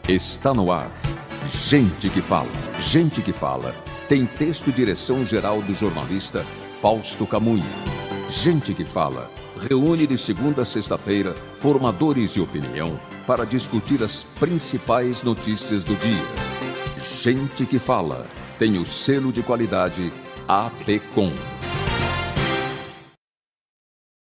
Está no ar. Gente que fala. Gente que fala. Tem texto e direção geral do jornalista Fausto Camunha. Gente que fala. Reúne de segunda a sexta-feira formadores de opinião para discutir as principais notícias do dia. Gente que fala. Tem o selo de qualidade APCOM.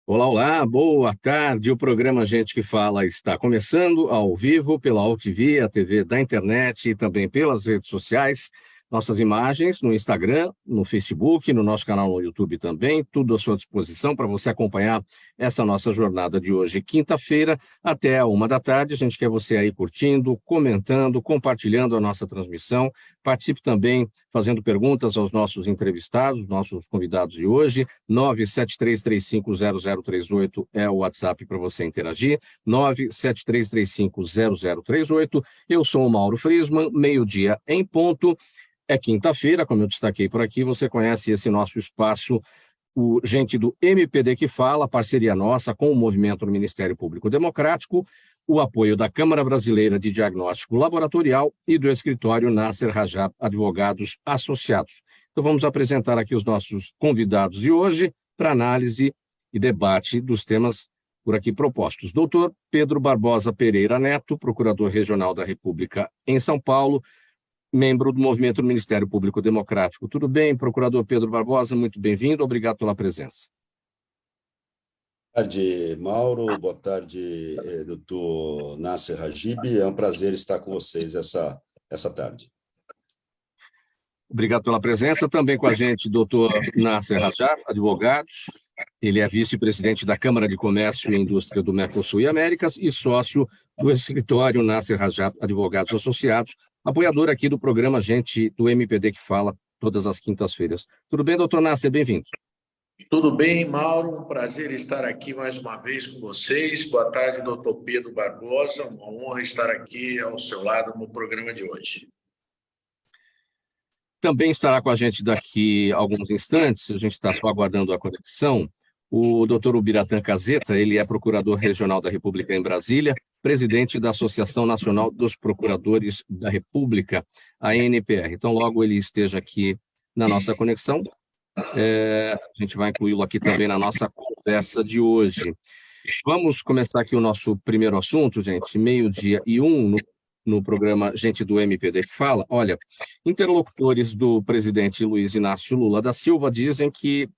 Olá, olá, boa tarde. O programa Gente que Fala está começando ao vivo pela UltV, a TV da internet e também pelas redes sociais. Nossas imagens no Instagram, no Facebook, no nosso canal no YouTube também, tudo à sua disposição para você acompanhar essa nossa jornada de hoje, quinta-feira, até a 13h. A gente quer você aí curtindo, comentando, compartilhando a nossa transmissão. Participe também fazendo perguntas aos nossos entrevistados, nossos convidados de hoje. 973350038 é o WhatsApp para você interagir. 973350038. Eu sou o Mauro Friesman, meio-dia em ponto. É quinta-feira, como eu destaquei por aqui, você conhece esse nosso espaço, o Gente do MPD que Fala, parceria nossa com o movimento do Ministério Público Democrático, o apoio da Câmara Brasileira de Diagnóstico Laboratorial e do escritório Nasser Rajab Advogados Associados. Então vamos apresentar aqui os nossos convidados de hoje para análise e debate dos temas por aqui propostos. Doutor Pedro Barbosa Pereira Neto, Procurador Regional da República em São Paulo, membro do movimento do Ministério Público Democrático. Tudo bem, procurador Pedro Barbosa? Muito bem-vindo, obrigado pela presença. Boa tarde, Mauro. Boa tarde, doutor Nasser Rajab. É um prazer estar com vocês essa tarde. Obrigado pela presença. Também com a gente, doutor Nasser Rajab, advogado. Ele é vice-presidente da Câmara de Comércio e Indústria do Mercosul e Américas e sócio do escritório Nasser Rajab Advogados Associados, apoiador aqui do programa Gente do MPD que Fala, todas as quintas-feiras. Tudo bem, doutor Nasser? Bem-vindo. Tudo bem, Mauro. Um prazer estar aqui mais uma vez com vocês. Boa tarde, doutor Pedro Barbosa. Uma honra estar aqui ao seu lado no programa de hoje. Também estará com a gente daqui a alguns instantes, a gente está só aguardando a conexão, o doutor Ubiratã Caseta. Ele é procurador regional da República em Brasília, presidente da Associação Nacional dos Procuradores da República, a ANPR. Então, logo ele esteja aqui na nossa conexão, a gente vai incluí-lo aqui também na nossa conversa de hoje. Vamos começar aqui o nosso primeiro assunto, gente, 12h01 no programa Gente do MPD que Fala. Olha, interlocutores do presidente Luiz Inácio Lula da Silva dizem que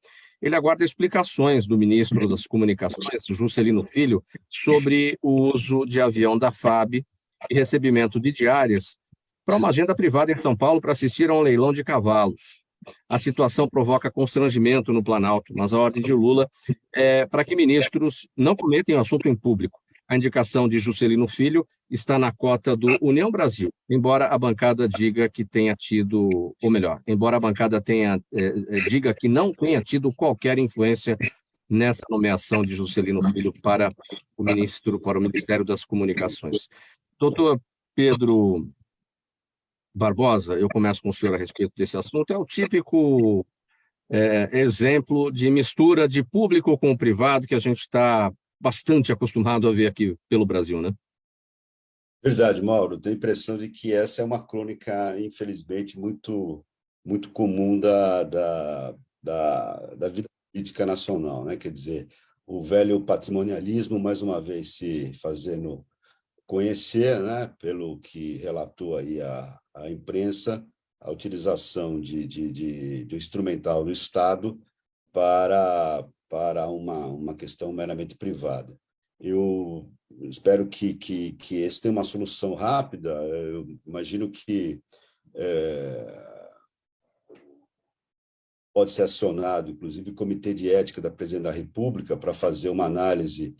ele aguarda explicações do ministro das Comunicações, Juscelino Filho, sobre o uso de avião da FAB e recebimento de diárias para uma agenda privada em São Paulo para assistir a um leilão de cavalos. A situação provoca constrangimento no Planalto, mas a ordem de Lula é para que ministros não comentem o assunto em público. A indicação de Juscelino Filho está na cota do União Brasil, embora a bancada diga que tenha tido, ou melhor, embora a bancada diga que não tenha tido qualquer influência nessa nomeação de Juscelino Filho para o Ministério das Comunicações. Doutor Pedro Barbosa, eu começo com o senhor a respeito desse assunto. É o típico exemplo de mistura de público com o privado que a gente está bastante acostumado a ver aqui pelo Brasil, né? Verdade, Mauro. Tenho a impressão de que essa é uma crônica, infelizmente, muito comum da vida política nacional, né? Quer dizer, o velho patrimonialismo, mais uma vez, se fazendo conhecer, né? Pelo que relatou aí a imprensa, a utilização do instrumental do Estado para uma questão meramente privada. Eu espero que esse tenha uma solução rápida. Eu imagino que pode ser acionado, inclusive, o Comitê de Ética da Presidente da República para fazer uma análise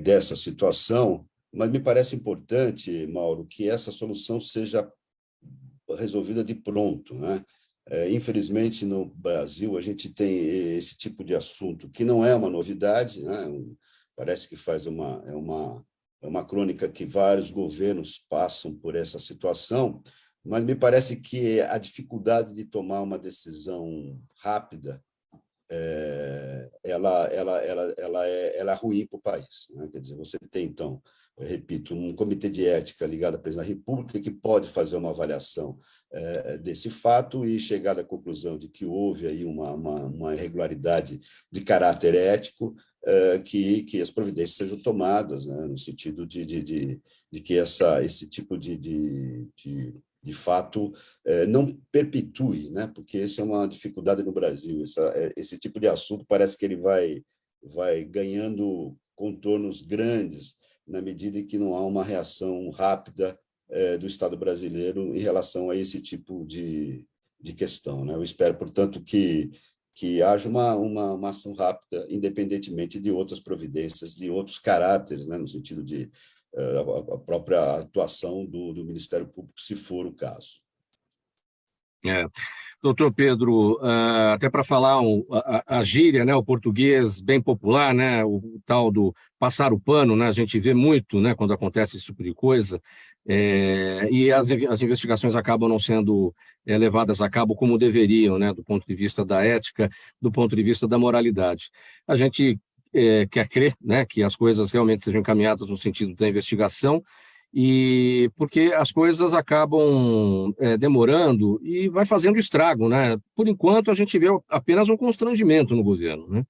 dessa situação, mas me parece importante, Mauro, que essa solução seja resolvida de pronto, né? Infelizmente, no Brasil, a gente tem esse tipo de assunto, que não é uma novidade, né? Parece que é uma crônica que vários governos passam por essa situação, mas me parece que a dificuldade de tomar uma decisão rápida ela é ruim para o país, né? Quer dizer, você tem, então, eu repito, um comitê de ética ligado à presidência da República que pode fazer uma avaliação desse fato e chegar à conclusão de que houve aí uma irregularidade de caráter ético, que as providências sejam tomadas, né, no sentido de que esse tipo de fato não perpetue, né, porque essa é uma dificuldade no Brasil. Esse tipo de assunto parece que ele vai ganhando contornos grandes na medida em que não há uma reação rápida do Estado brasileiro em relação a esse tipo de questão, né? Eu espero, portanto, que haja uma ação rápida, independentemente de outras providências, de outros caráteres, né? No sentido de a própria atuação do Ministério Público, se for o caso. Doutor Pedro, até para falar a gíria, né, o português bem popular, né, o tal do passar o pano, né, a gente vê muito, né, quando acontece esse tipo de coisa, e as investigações acabam não sendo levadas a cabo como deveriam, né, do ponto de vista da ética, do ponto de vista da moralidade. A gente quer crer, né, que as coisas realmente sejam encaminhadas no sentido da investigação, e porque as coisas acabam demorando e vai fazendo estrago, né? Por enquanto, a gente vê apenas um constrangimento no governo, né?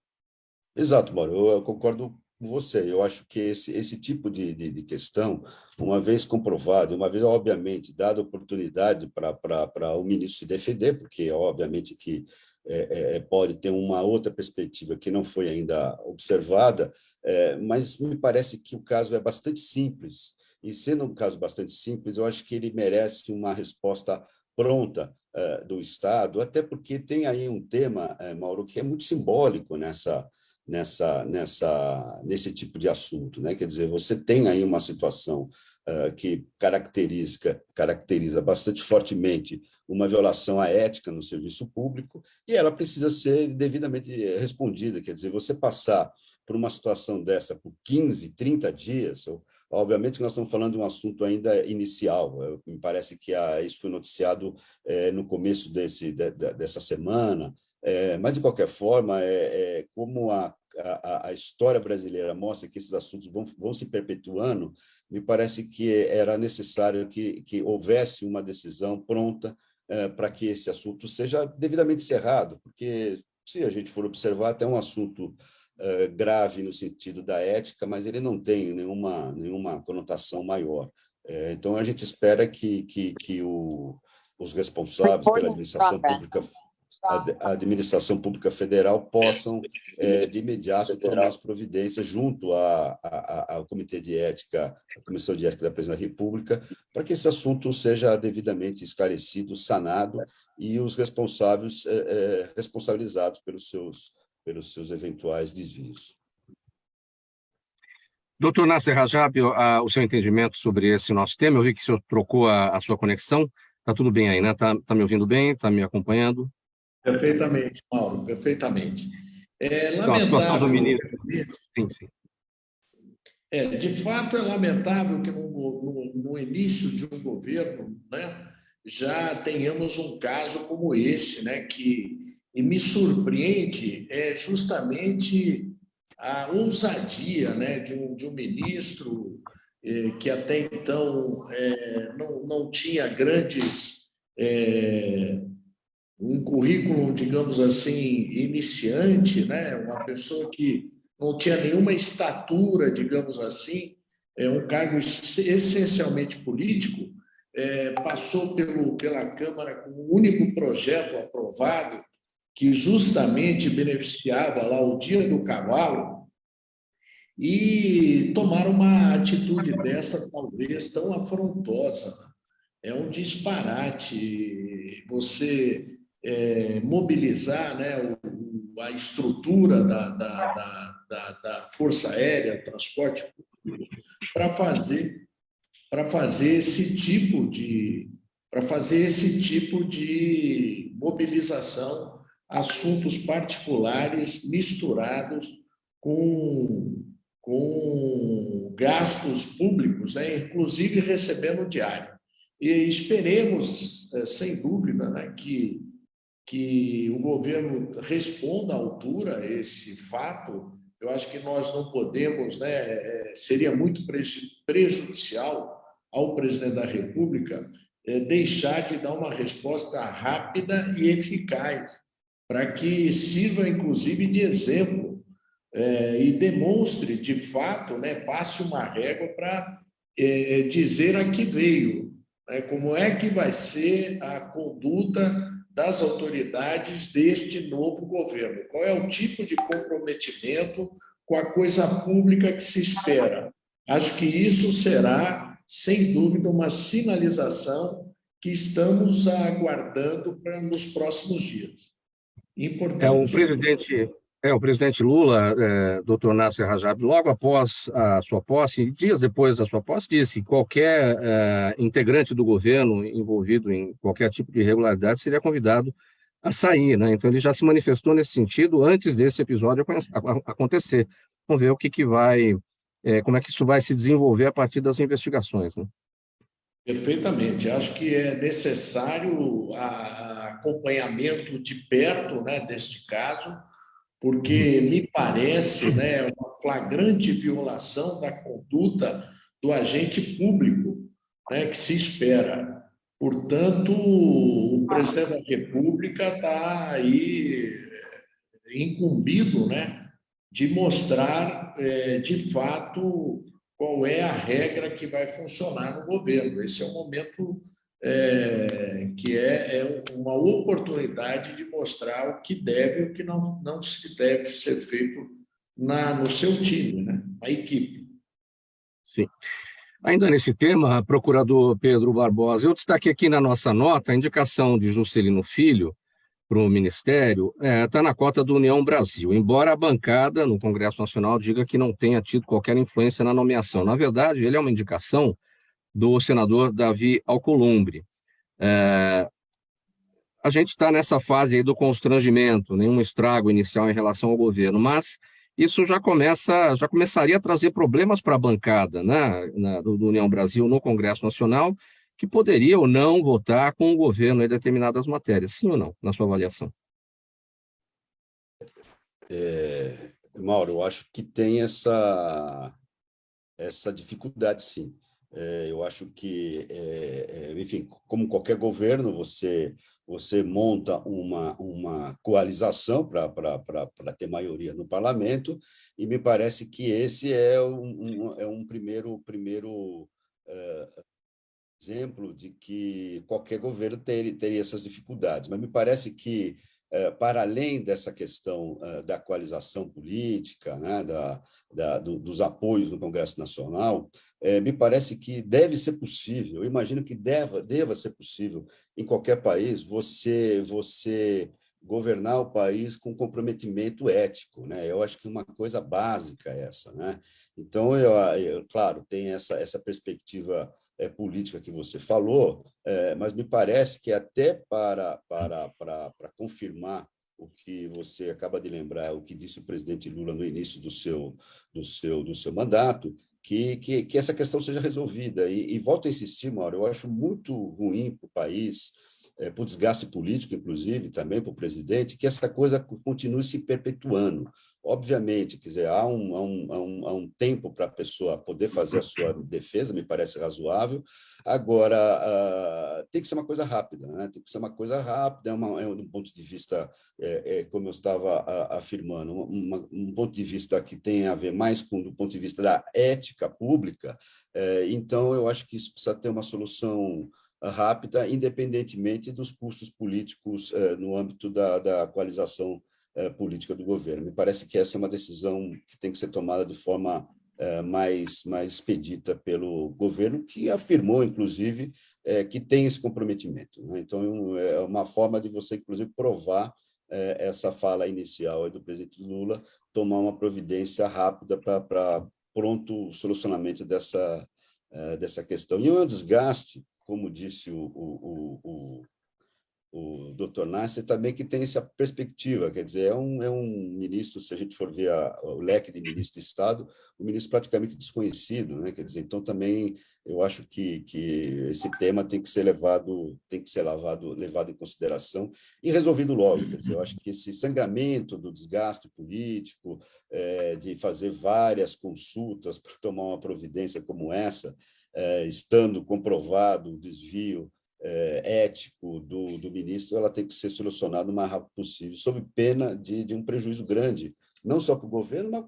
Exato, Mauro, eu concordo com você. Eu acho que esse tipo de questão, uma vez comprovado, uma vez, obviamente, dada oportunidade para o ministro se defender, porque, obviamente, que pode ter uma outra perspectiva que não foi ainda observada, mas me parece que o caso é bastante simples. E, sendo um caso bastante simples, eu acho que ele merece uma resposta pronta do Estado, até porque tem aí um tema, Mauro, que é muito simbólico nesse tipo de assunto, né? Quer dizer, você tem aí uma situação que caracteriza bastante fortemente uma violação à ética no serviço público, e ela precisa ser devidamente respondida. Quer dizer, você passar por uma situação dessa por 15, 30 dias, obviamente que nós estamos falando de um assunto ainda inicial. Me parece que isso foi noticiado no começo dessa semana, mas, de qualquer forma, como a história brasileira mostra que esses assuntos vão se perpetuando, me parece que era necessário que houvesse uma decisão pronta para que esse assunto seja devidamente encerrado, porque, se a gente for observar, até um assunto grave no sentido da ética, mas ele não tem nenhuma conotação maior. Então, a gente espera que os responsáveis pela administração pública federal possam, de imediato, tomar as providências junto ao Comitê de Ética, à Comissão de Ética da Presidência da República, para que esse assunto seja devidamente esclarecido, sanado, e os responsáveis responsabilizados pelos seus eventuais desvios. Doutor Nasser Rajab, o seu entendimento sobre esse nosso tema, eu vi que o senhor trocou a sua conexão, está tudo bem aí, né? Está me ouvindo bem? Está me acompanhando? Perfeitamente, Mauro, perfeitamente. Então, a situação do ministro... Sim. De fato, é lamentável que no início de um governo, né, já tenhamos um caso como esse, né, e me surpreende justamente a ousadia, né, de um ministro que até então não tinha um currículo, digamos assim, iniciante, né, uma pessoa que não tinha nenhuma estatura, digamos assim, um cargo essencialmente político, passou pela Câmara com um único projeto aprovado, que justamente beneficiava lá o Dia do Cavalo, e tomar uma atitude dessa, talvez, tão afrontosa. É um disparate você mobilizar, né, a estrutura da Força Aérea, transporte público, para fazer esse tipo de mobilização, assuntos particulares misturados com gastos públicos, né, inclusive recebendo diário. E esperemos, sem dúvida, né, que que o governo responda à altura a esse fato. Eu acho que nós não podemos, né, seria muito prejudicial ao presidente da República deixar de dar uma resposta rápida e eficaz, para que sirva, inclusive, de exemplo e demonstre, de fato, né, passe uma régua para dizer a que veio, né, como é que vai ser a conduta das autoridades deste novo governo. Qual é o tipo de comprometimento com a coisa pública que se espera? Acho que isso será, sem dúvida, uma sinalização que estamos aguardando nos próximos dias. Importante. O presidente Lula, Dr. Nasser Rajab, logo após a sua posse, dias depois da sua posse, disse que qualquer integrante do governo envolvido em qualquer tipo de irregularidade seria convidado a sair, né? Então ele já se manifestou nesse sentido antes desse episódio acontecer. Vamos ver o que vai, como é que isso vai se desenvolver a partir das investigações, né? Perfeitamente. Acho que é necessário acompanhamento de perto, né, deste caso, porque me parece, né, uma flagrante violação da conduta do agente público, né, que se espera. Portanto, o presidente da República está aí incumbido, né, de mostrar, de fato, qual é a regra que vai funcionar no governo. Esse é um momento que é uma oportunidade de mostrar o que deve e o que não se deve ser feito no seu time, né? Na equipe. Sim. Ainda nesse tema, procurador Pedro Barbosa, eu destaquei aqui na nossa nota a indicação de Juscelino Filho para o Ministério, está na cota do União Brasil, embora a bancada no Congresso Nacional diga que não tenha tido qualquer influência na nomeação. Na verdade, ele é uma indicação do senador Davi Alcolumbre. A gente está nessa fase aí do constrangimento, nenhum estrago inicial em relação ao governo, mas isso já começaria a trazer problemas para a bancada, né, do União Brasil no Congresso Nacional, que poderia ou não votar com o governo em determinadas matérias, sim ou não, na sua avaliação? Mauro, eu acho que tem essa dificuldade, sim. Eu acho que, enfim, como qualquer governo, você monta uma coalização para ter maioria no parlamento, e me parece que esse é um primeiro exemplo de que qualquer governo teria essas dificuldades. Mas me parece que, para além dessa questão da coalização política, né, dos apoios no Congresso Nacional, me parece que deve ser possível, eu imagino que deva ser possível, em qualquer país, você governar o país com comprometimento ético, né? Eu acho que uma coisa básica é essa, né? Então, claro, tem essa perspectiva política que você falou, mas me parece que até para confirmar o que você acaba de lembrar, o que disse o presidente Lula no início do seu mandato, que essa questão seja resolvida. E volto a insistir, Mauro, eu acho muito ruim para o país, para o desgaste político, inclusive, também para o presidente, que essa coisa continue se perpetuando. Obviamente, quer dizer, há um tempo para a pessoa poder fazer a sua defesa, me parece razoável. Agora, tem que ser uma coisa rápida, né? Tem que ser uma coisa rápida, um ponto de vista, como eu estava afirmando, um ponto de vista que tem a ver mais com o ponto de vista da ética pública. Então, eu acho que isso precisa ter uma solução rápida, independentemente dos custos políticos no âmbito da coalização política do governo. Me parece que essa é uma decisão que tem que ser tomada de forma mais expedita pelo governo, que afirmou, inclusive, que tem esse comprometimento, né? Então, é uma forma de você, inclusive, provar essa fala inicial do presidente Lula, tomar uma providência rápida para pronto solucionamento dessa questão. E é um desgaste, como disse o o doutor Nasser também, que tem essa perspectiva, quer dizer, é um ministro, se a gente for ver o leque de ministro de Estado, um ministro praticamente desconhecido, né? Quer dizer, então também eu acho que esse tema tem que ser levado em consideração e resolvido logo, quer dizer, eu acho que esse sangramento do desgaste político, de fazer várias consultas para tomar uma providência como essa, estando comprovado o desvio ético do ministro, ela tem que ser solucionada o mais rápido possível, sob pena de um prejuízo grande, não só para o governo, mas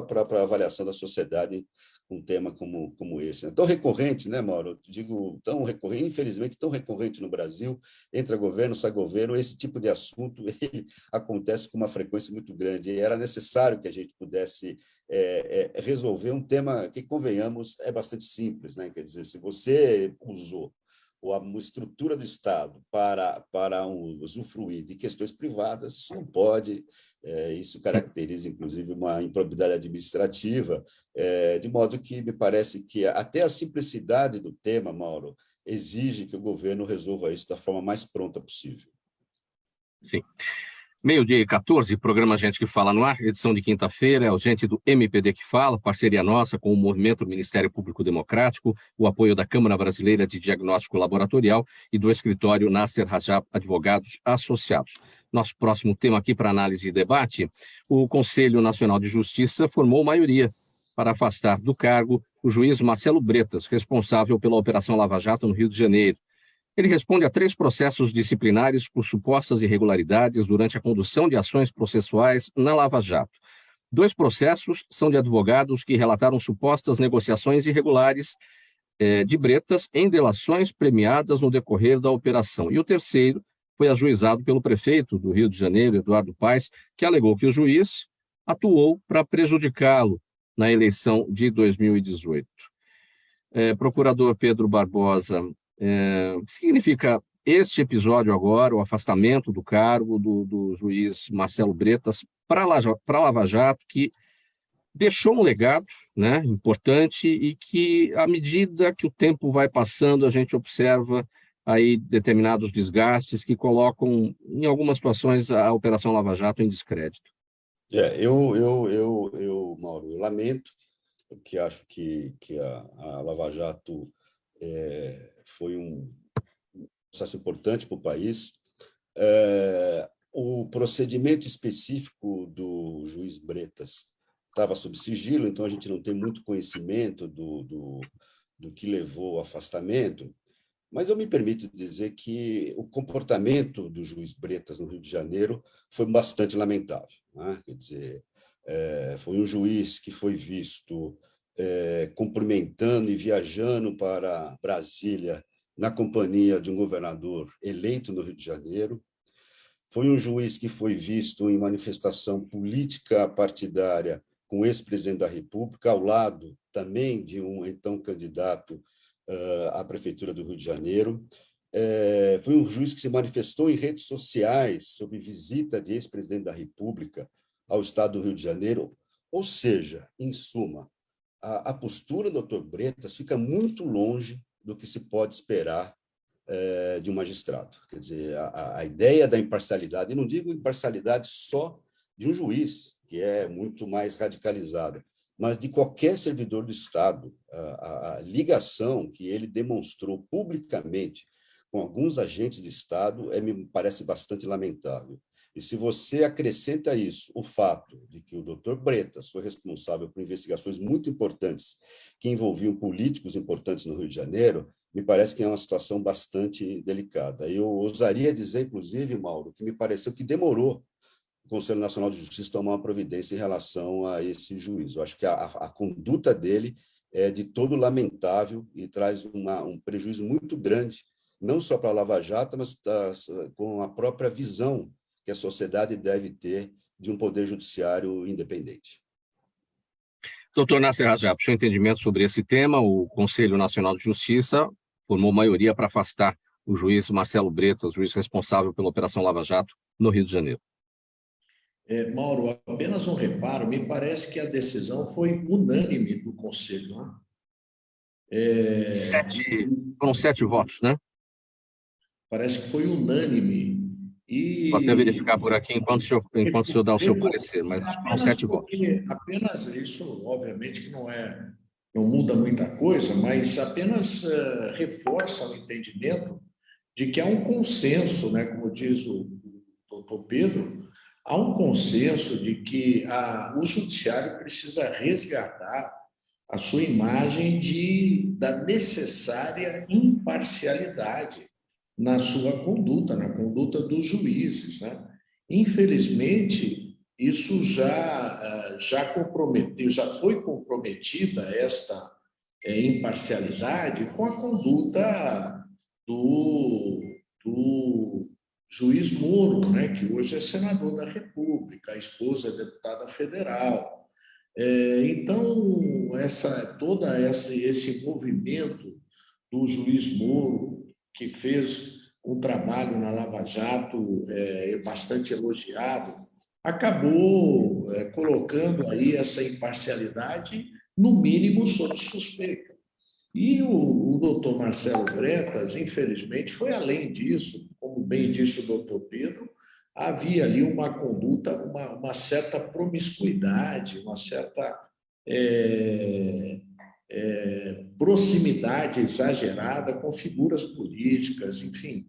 para a avaliação da sociedade, um tema como esse. É tão recorrente, né, Mauro? Eu digo, tão recorrente, infelizmente, tão recorrente no Brasil, entra governo, sai governo, esse tipo de assunto ele acontece com uma frequência muito grande, e era necessário que a gente pudesse resolver um tema que, convenhamos, é bastante simples, né? Quer dizer, se você usou uma estrutura do Estado para usufruir de questões privadas, isso não pode, isso caracteriza, inclusive, uma improbidade administrativa, de modo que me parece que até a simplicidade do tema, Mauro, exige que o governo resolva isso da forma mais pronta possível. Sim. 12h14, programa Gente que Fala no ar, edição de quinta-feira, é o Gente do MPD que Fala, parceria nossa com o Movimento Ministério Público Democrático, o apoio da Câmara Brasileira de Diagnóstico Laboratorial e do escritório Nasser Rajab Advogados Associados. Nosso próximo tema aqui para análise e debate, o Conselho Nacional de Justiça formou maioria para afastar do cargo o juiz Marcelo Bretas, responsável pela Operação Lava Jato no Rio de Janeiro. Ele responde a 3 processos disciplinares por supostas irregularidades durante a condução de ações processuais na Lava Jato. 2 processos são de advogados que relataram supostas negociações irregulares de Bretas em delações premiadas no decorrer da operação. E o terceiro foi ajuizado pelo prefeito do Rio de Janeiro, Eduardo Paes, que alegou que o juiz atuou para prejudicá-lo na eleição de 2018. Procurador Pedro Barbosa, o que significa este episódio agora, o afastamento do cargo do juiz Marcelo Bretas para a Lava Jato, que deixou um legado, né, importante e que, à medida que o tempo vai passando, a gente observa aí determinados desgastes que colocam, em algumas situações, a Operação Lava Jato em descrédito? Mauro, eu lamento, porque acho que a Lava Jato foi um processo importante para o país. O procedimento específico do juiz Bretas estava sob sigilo, então a gente não tem muito conhecimento do que levou ao afastamento, mas eu me permito dizer que o comportamento do juiz Bretas no Rio de Janeiro foi bastante lamentável, né? Quer dizer, foi um juiz que foi visto cumprimentando e viajando para Brasília na companhia de um governador eleito no Rio de Janeiro. Foi um juiz que foi visto em manifestação política partidária com o ex-presidente da República, ao lado também de um então candidato à Prefeitura do Rio de Janeiro. Foi um juiz que se manifestou em redes sociais sobre visita de ex-presidente da República ao estado do Rio de Janeiro. Ou seja, em suma, a postura do Dr. Bretas fica muito longe do que se pode esperar de um magistrado. Quer dizer, a ideia da imparcialidade, e não digo imparcialidade só de um juiz, que é muito mais radicalizada, mas de qualquer servidor do Estado, a ligação que ele demonstrou publicamente com alguns agentes de Estado me parece bastante lamentável. E se você acrescenta a isso o fato de que o Dr. Bretas foi responsável por investigações muito importantes que envolviam políticos importantes no Rio de Janeiro, me parece que é uma situação bastante delicada. Eu ousaria dizer, inclusive, Mauro, que me pareceu que demorou o Conselho Nacional de Justiça tomar uma providência em relação a esse juiz. Eu acho que a conduta dele é de todo lamentável e traz um prejuízo muito grande, não só para a Lava Jato, mas com a própria visão que a sociedade deve ter de um poder judiciário independente. Doutor Nasser Rajab, seu entendimento sobre esse tema, o Conselho Nacional de Justiça formou maioria para afastar o juiz Marcelo Bretas, juiz responsável pela Operação Lava Jato no Rio de Janeiro. Mauro, apenas um reparo, me parece que a decisão foi unânime do Conselho, né? Foram 7 votos, né? parece que foi unânime. Vou até verificar por aqui enquanto o senhor dá o seu parecer, mas foram 7 votos. Apenas isso, obviamente, que não muda muita coisa, mas apenas reforça o entendimento de que há um consenso, né, como diz o doutor Pedro, há um consenso de que o judiciário precisa resgatar a sua imagem da necessária imparcialidade na sua conduta, na conduta dos juízes, né? Infelizmente, isso já comprometeu, já foi comprometida esta imparcialidade com a conduta do juiz Moro, né, que hoje é senador da República, a esposa é deputada federal. Então, esse movimento do juiz Moro, que fez um trabalho na Lava Jato bastante elogiado, acabou colocando aí essa imparcialidade, no mínimo, sob suspeita. E o doutor Marcelo Bretas, infelizmente, foi além disso, como bem disse o doutor Pedro, havia ali uma conduta, uma certa promiscuidade, uma certa proximidade exagerada com figuras políticas, enfim.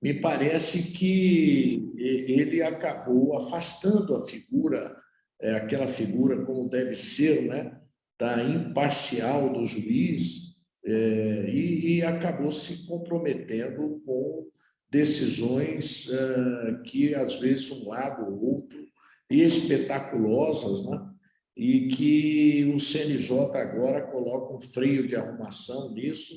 Me parece que ele acabou afastando a figura, aquela figura como deve ser, né, da imparcial do juiz, e acabou se comprometendo com decisões que, às vezes, um lado ou outro, e espetaculosas, né? E que o CNJ agora coloca um freio de arrumação nisso,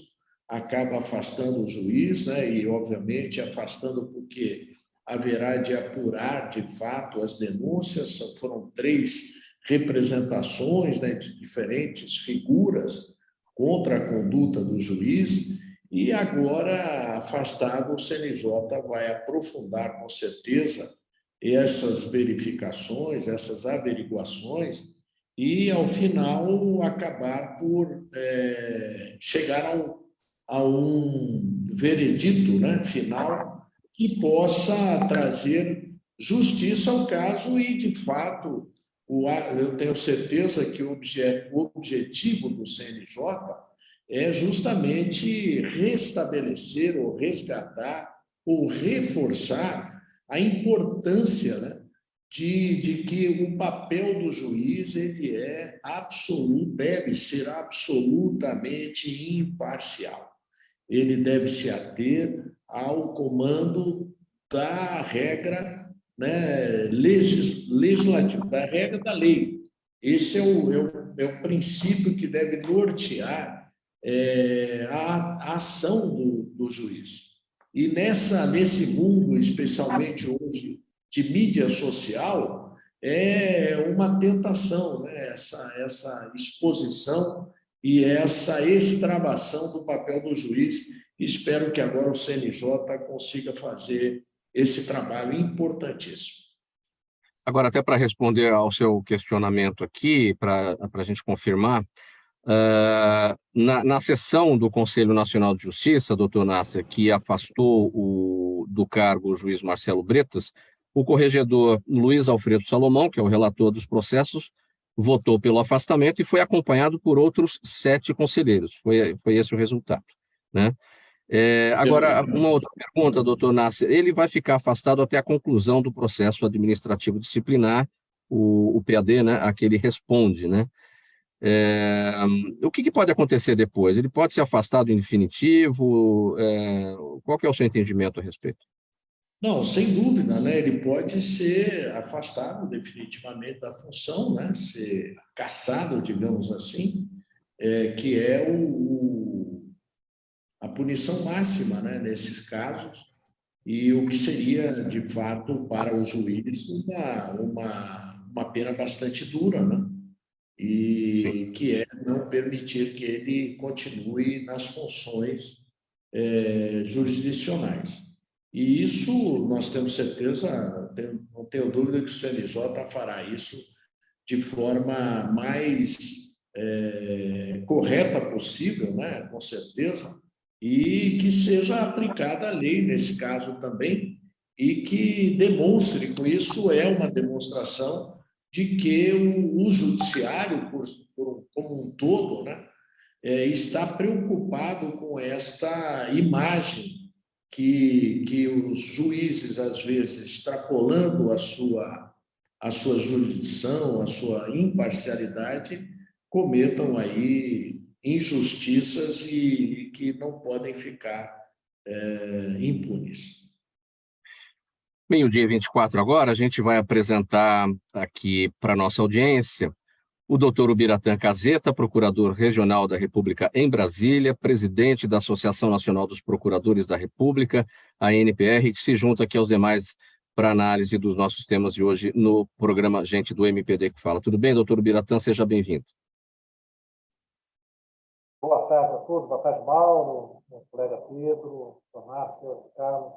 acaba afastando o juiz, né? E, obviamente, afastando porque haverá de apurar, de fato, as denúncias. Foram 3 representações, né, de diferentes figuras contra a conduta do juiz, e agora, afastado, o CNJ vai aprofundar, com certeza, essas verificações, essas averiguações, e, ao final, acabar por chegar a um veredito, né, final que possa trazer justiça ao caso e, de fato, eu tenho certeza que o objetivo do CNJ é justamente restabelecer ou resgatar ou reforçar a importância, né, de que o papel do juiz ele deve ser absolutamente imparcial. Ele deve se ater ao comando da regra, né, legislativa, da regra da lei. Esse é o princípio que deve nortear a ação do juiz. E nesse mundo, especialmente hoje, de mídia social, é uma tentação, né? Essa exposição e essa extravação do papel do juiz. Espero que agora o CNJ consiga fazer esse trabalho importantíssimo. Agora, até para responder ao seu questionamento aqui, para a gente confirmar, na sessão do Conselho Nacional de Justiça, doutor Nasser, que afastou do cargo o juiz Marcelo Bretas, o corregedor Luiz Alfredo Salomão, que é o relator dos processos, votou pelo afastamento e foi acompanhado por outros 7 conselheiros. Foi esse o resultado, né? Agora, uma outra pergunta, doutor Nasser. Ele vai ficar afastado até a conclusão do processo administrativo disciplinar, o PAD, né, a que ele responde, né? O que pode acontecer depois? Ele pode ser afastado em definitivo? Qual que é o seu entendimento a respeito? Não, sem dúvida, né? Ele pode ser afastado definitivamente da função, né? Ser cassado, digamos assim, que é a punição máxima, né? Nesses casos, e o que seria, de fato, para o juiz uma pena bastante dura, né? E que é não permitir que ele continue nas funções jurisdicionais. E isso, nós temos certeza, não tenho dúvida que o CNJ fará isso de forma mais correta possível, né? Com certeza, e que seja aplicada a lei nesse caso também, e que demonstre, com isso é uma demonstração de que o judiciário, como um todo, né, está preocupado com esta imagem que os juízes, às vezes, extrapolando a sua jurisdição, a sua imparcialidade, cometam aí injustiças e que não podem ficar impunes. Meio-dia 24 agora, a gente vai apresentar aqui para a nossa audiência o doutor Ubiratã Caseta, procurador regional da República em Brasília, presidente da Associação Nacional dos Procuradores da República, a NPR, que se junta aqui aos demais para análise dos nossos temas de hoje no programa Gente do MPD que Fala. Tudo bem, doutor Ubiratã? Seja bem-vindo. Boa tarde a todos, boa tarde, Mauro, meu colega Pedro, Márcia, Carlos.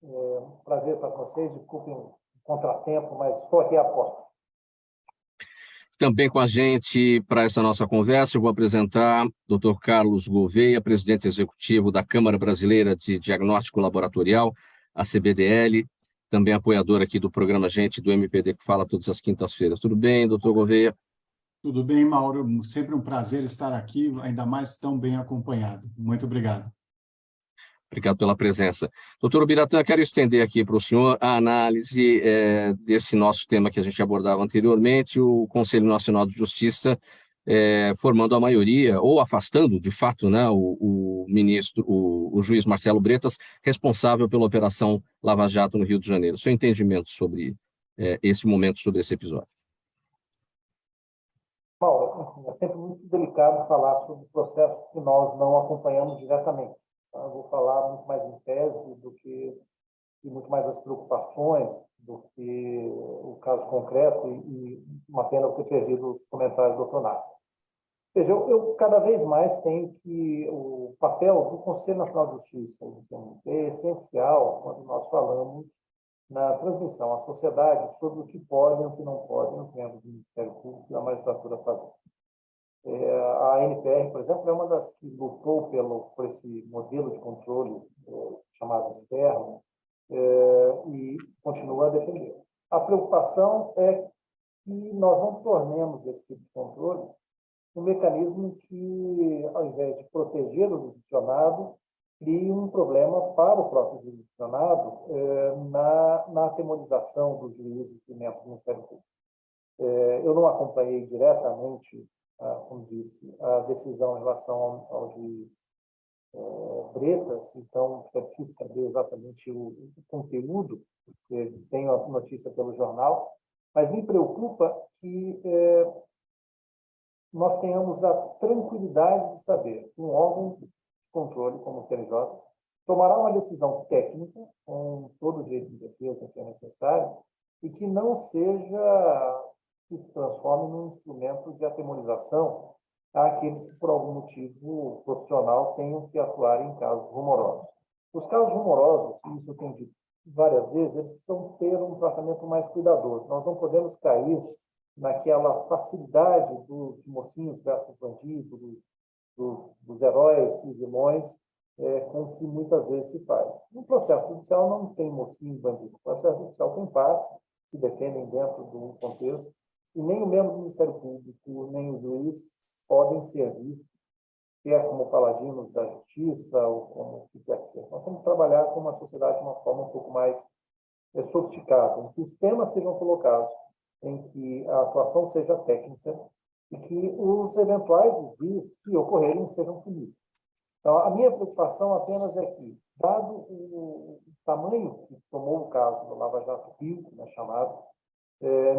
Um prazer estar com vocês, desculpem o contratempo, mas estou aqui à porta. Também com a gente para essa nossa conversa, eu vou apresentar o Dr. Carlos Gouveia, presidente executivo da Câmara Brasileira de Diagnóstico Laboratorial, a CBDL, também apoiador aqui do programa Gente do MPD que Fala todas as quintas-feiras. Tudo bem, doutor Gouveia? Tudo bem, Mauro. Sempre um prazer estar aqui, ainda mais tão bem acompanhado. Muito obrigado. Obrigado pela presença. Doutor Ubiratã, quero estender aqui para o senhor a análise desse nosso tema que a gente abordava anteriormente, o Conselho Nacional de Justiça formando a maioria, ou afastando, de fato, né, o ministro, o juiz Marcelo Bretas, responsável pela Operação Lava Jato no Rio de Janeiro. Seu entendimento sobre esse momento, sobre esse episódio? Mauro, é sempre muito delicado falar sobre processos que nós não acompanhamos diretamente. Eu vou falar muito mais em tese do que e muito mais as preocupações do que o caso concreto e uma pena eu ter perdido os comentários do Dr. Nasser. Veja, eu cada vez mais tenho que o papel do Conselho Nacional de Justiça é essencial quando nós falamos na transmissão à sociedade sobre o que podem e o que não podem os membros do Ministério Público e da magistratura fazer. A NPR, por exemplo, é uma das que lutou por esse modelo de controle chamado externo e continua a defender. A preocupação é que nós não tornemos esse tipo de controle um mecanismo que, ao invés de proteger o jurisdicionado, crie um problema para o próprio jurisdicionado na atemorização dos juízes e membros do Ministério Público. Eu não acompanhei diretamente, como disse, a decisão em relação ao juiz Bretas, então é difícil saber exatamente o conteúdo, porque tenho a notícia pelo jornal, mas me preocupa que nós tenhamos a tranquilidade de saber que um órgão de controle, como o TRJ, tomará uma decisão técnica, com todo o direito de defesa que é necessário, e que não se transforme num instrumento de atemorização àqueles que, por algum motivo profissional, tenham que atuar em casos rumorosos. Os casos rumorosos, isso eu tenho dito várias vezes, eles precisam ter um tratamento mais cuidadoso. Nós não podemos cair naquela facilidade dos mocinhos versus bandidos, dos heróis e vilões, com que muitas vezes se faz. No processo judicial não tem mocinho e bandido. O processo judicial tem partes que defendem dentro de um contexto, e nem o membro do Ministério Público, nem o juiz podem servir, quer como paladinos da justiça ou como o que quer que seja. Nós temos que trabalhar com uma sociedade de uma forma um pouco mais sofisticada, em que os temas sejam colocados, em que a atuação seja técnica e que os eventuais desvios, se ocorrerem, sejam punidos. Então, a minha preocupação apenas é que, dado o tamanho que tomou o caso do Lava Jato Rio, como é chamado,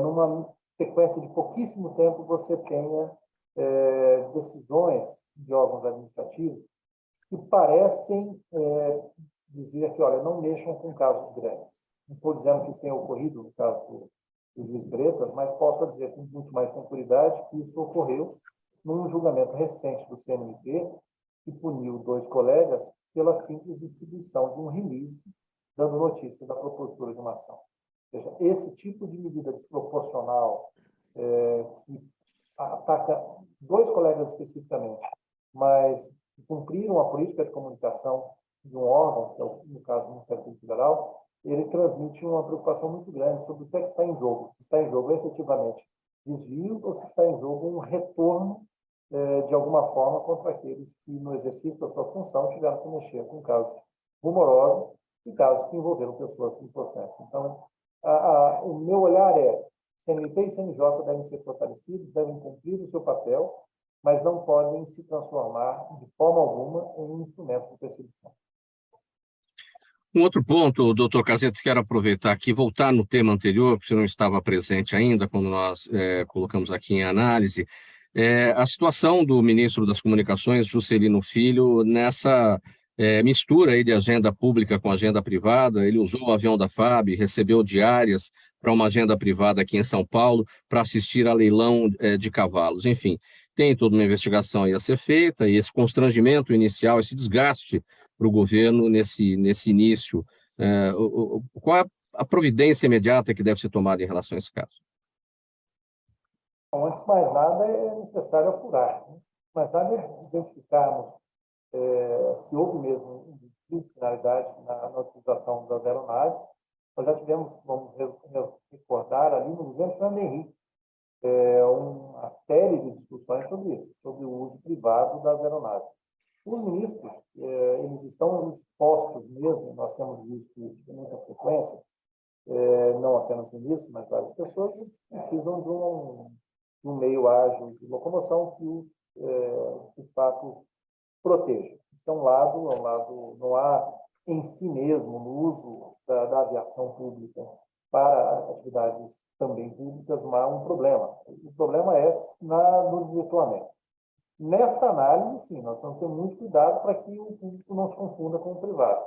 numa sequência de pouquíssimo tempo você tenha decisões de órgãos administrativos que parecem dizer que, olha, não mexam com casos grandes. Não estou dizendo que isso tenha ocorrido no caso do juiz Bretas, mas posso dizer com muito mais tranquilidade que isso ocorreu num julgamento recente do CNMP, que puniu 2 colegas pela simples distribuição de um release dando notícia da propositura de uma ação. Ou seja, esse tipo de medida desproporcional que ataca 2 colegas especificamente, mas cumprir uma política de comunicação de um órgão, que é, no caso do Ministério Público Federal, ele transmite uma preocupação muito grande sobre o que é que está em jogo. Se está em jogo efetivamente desvio ou se está em jogo um retorno, de alguma forma, contra aqueles que, no exercício da sua função, tiveram que mexer com casos rumorosos e casos que envolveram pessoas importantes. Então, o meu olhar é: CNMP e CNJ devem ser fortalecidos, devem cumprir o seu papel, mas não podem se transformar, de forma alguma, em um instrumento de perseguição. Um outro ponto, doutor Caseta, quero aproveitar aqui, voltar no tema anterior, porque você não estava presente ainda quando nós colocamos aqui em análise, a situação do ministro das Comunicações, Juscelino Filho, nessa mistura aí de agenda pública com agenda privada. Ele usou o avião da FAB, recebeu diárias para uma agenda privada aqui em São Paulo para assistir a leilão de cavalos. Enfim, tem toda uma investigação aí a ser feita, e esse constrangimento inicial, esse desgaste para o governo nesse início. Qual é a providência imediata que deve ser tomada em relação a esse caso? Bom, antes de mais nada, é necessário apurar. Né? Mais nada é identificarmos se houve mesmo discricionalidade na utilização das aeronaves. Nós já tivemos, vamos recordar, ali no governo Fernando Henrique, uma série de discussões sobre isso, sobre o uso privado das aeronaves. Os ministros, eles estão expostos mesmo, nós temos visto isso com muita frequência, não apenas ministros, mas várias pessoas, eles precisam de um meio ágil de locomoção que os, de fato, proteja. Isso é um lado, não há em si mesmo, no uso da aviação pública para atividades também públicas, não há um problema. O problema é no desvirtuamento. Nessa análise, sim, nós temos que ter muito cuidado para que o público não se confunda com o privado.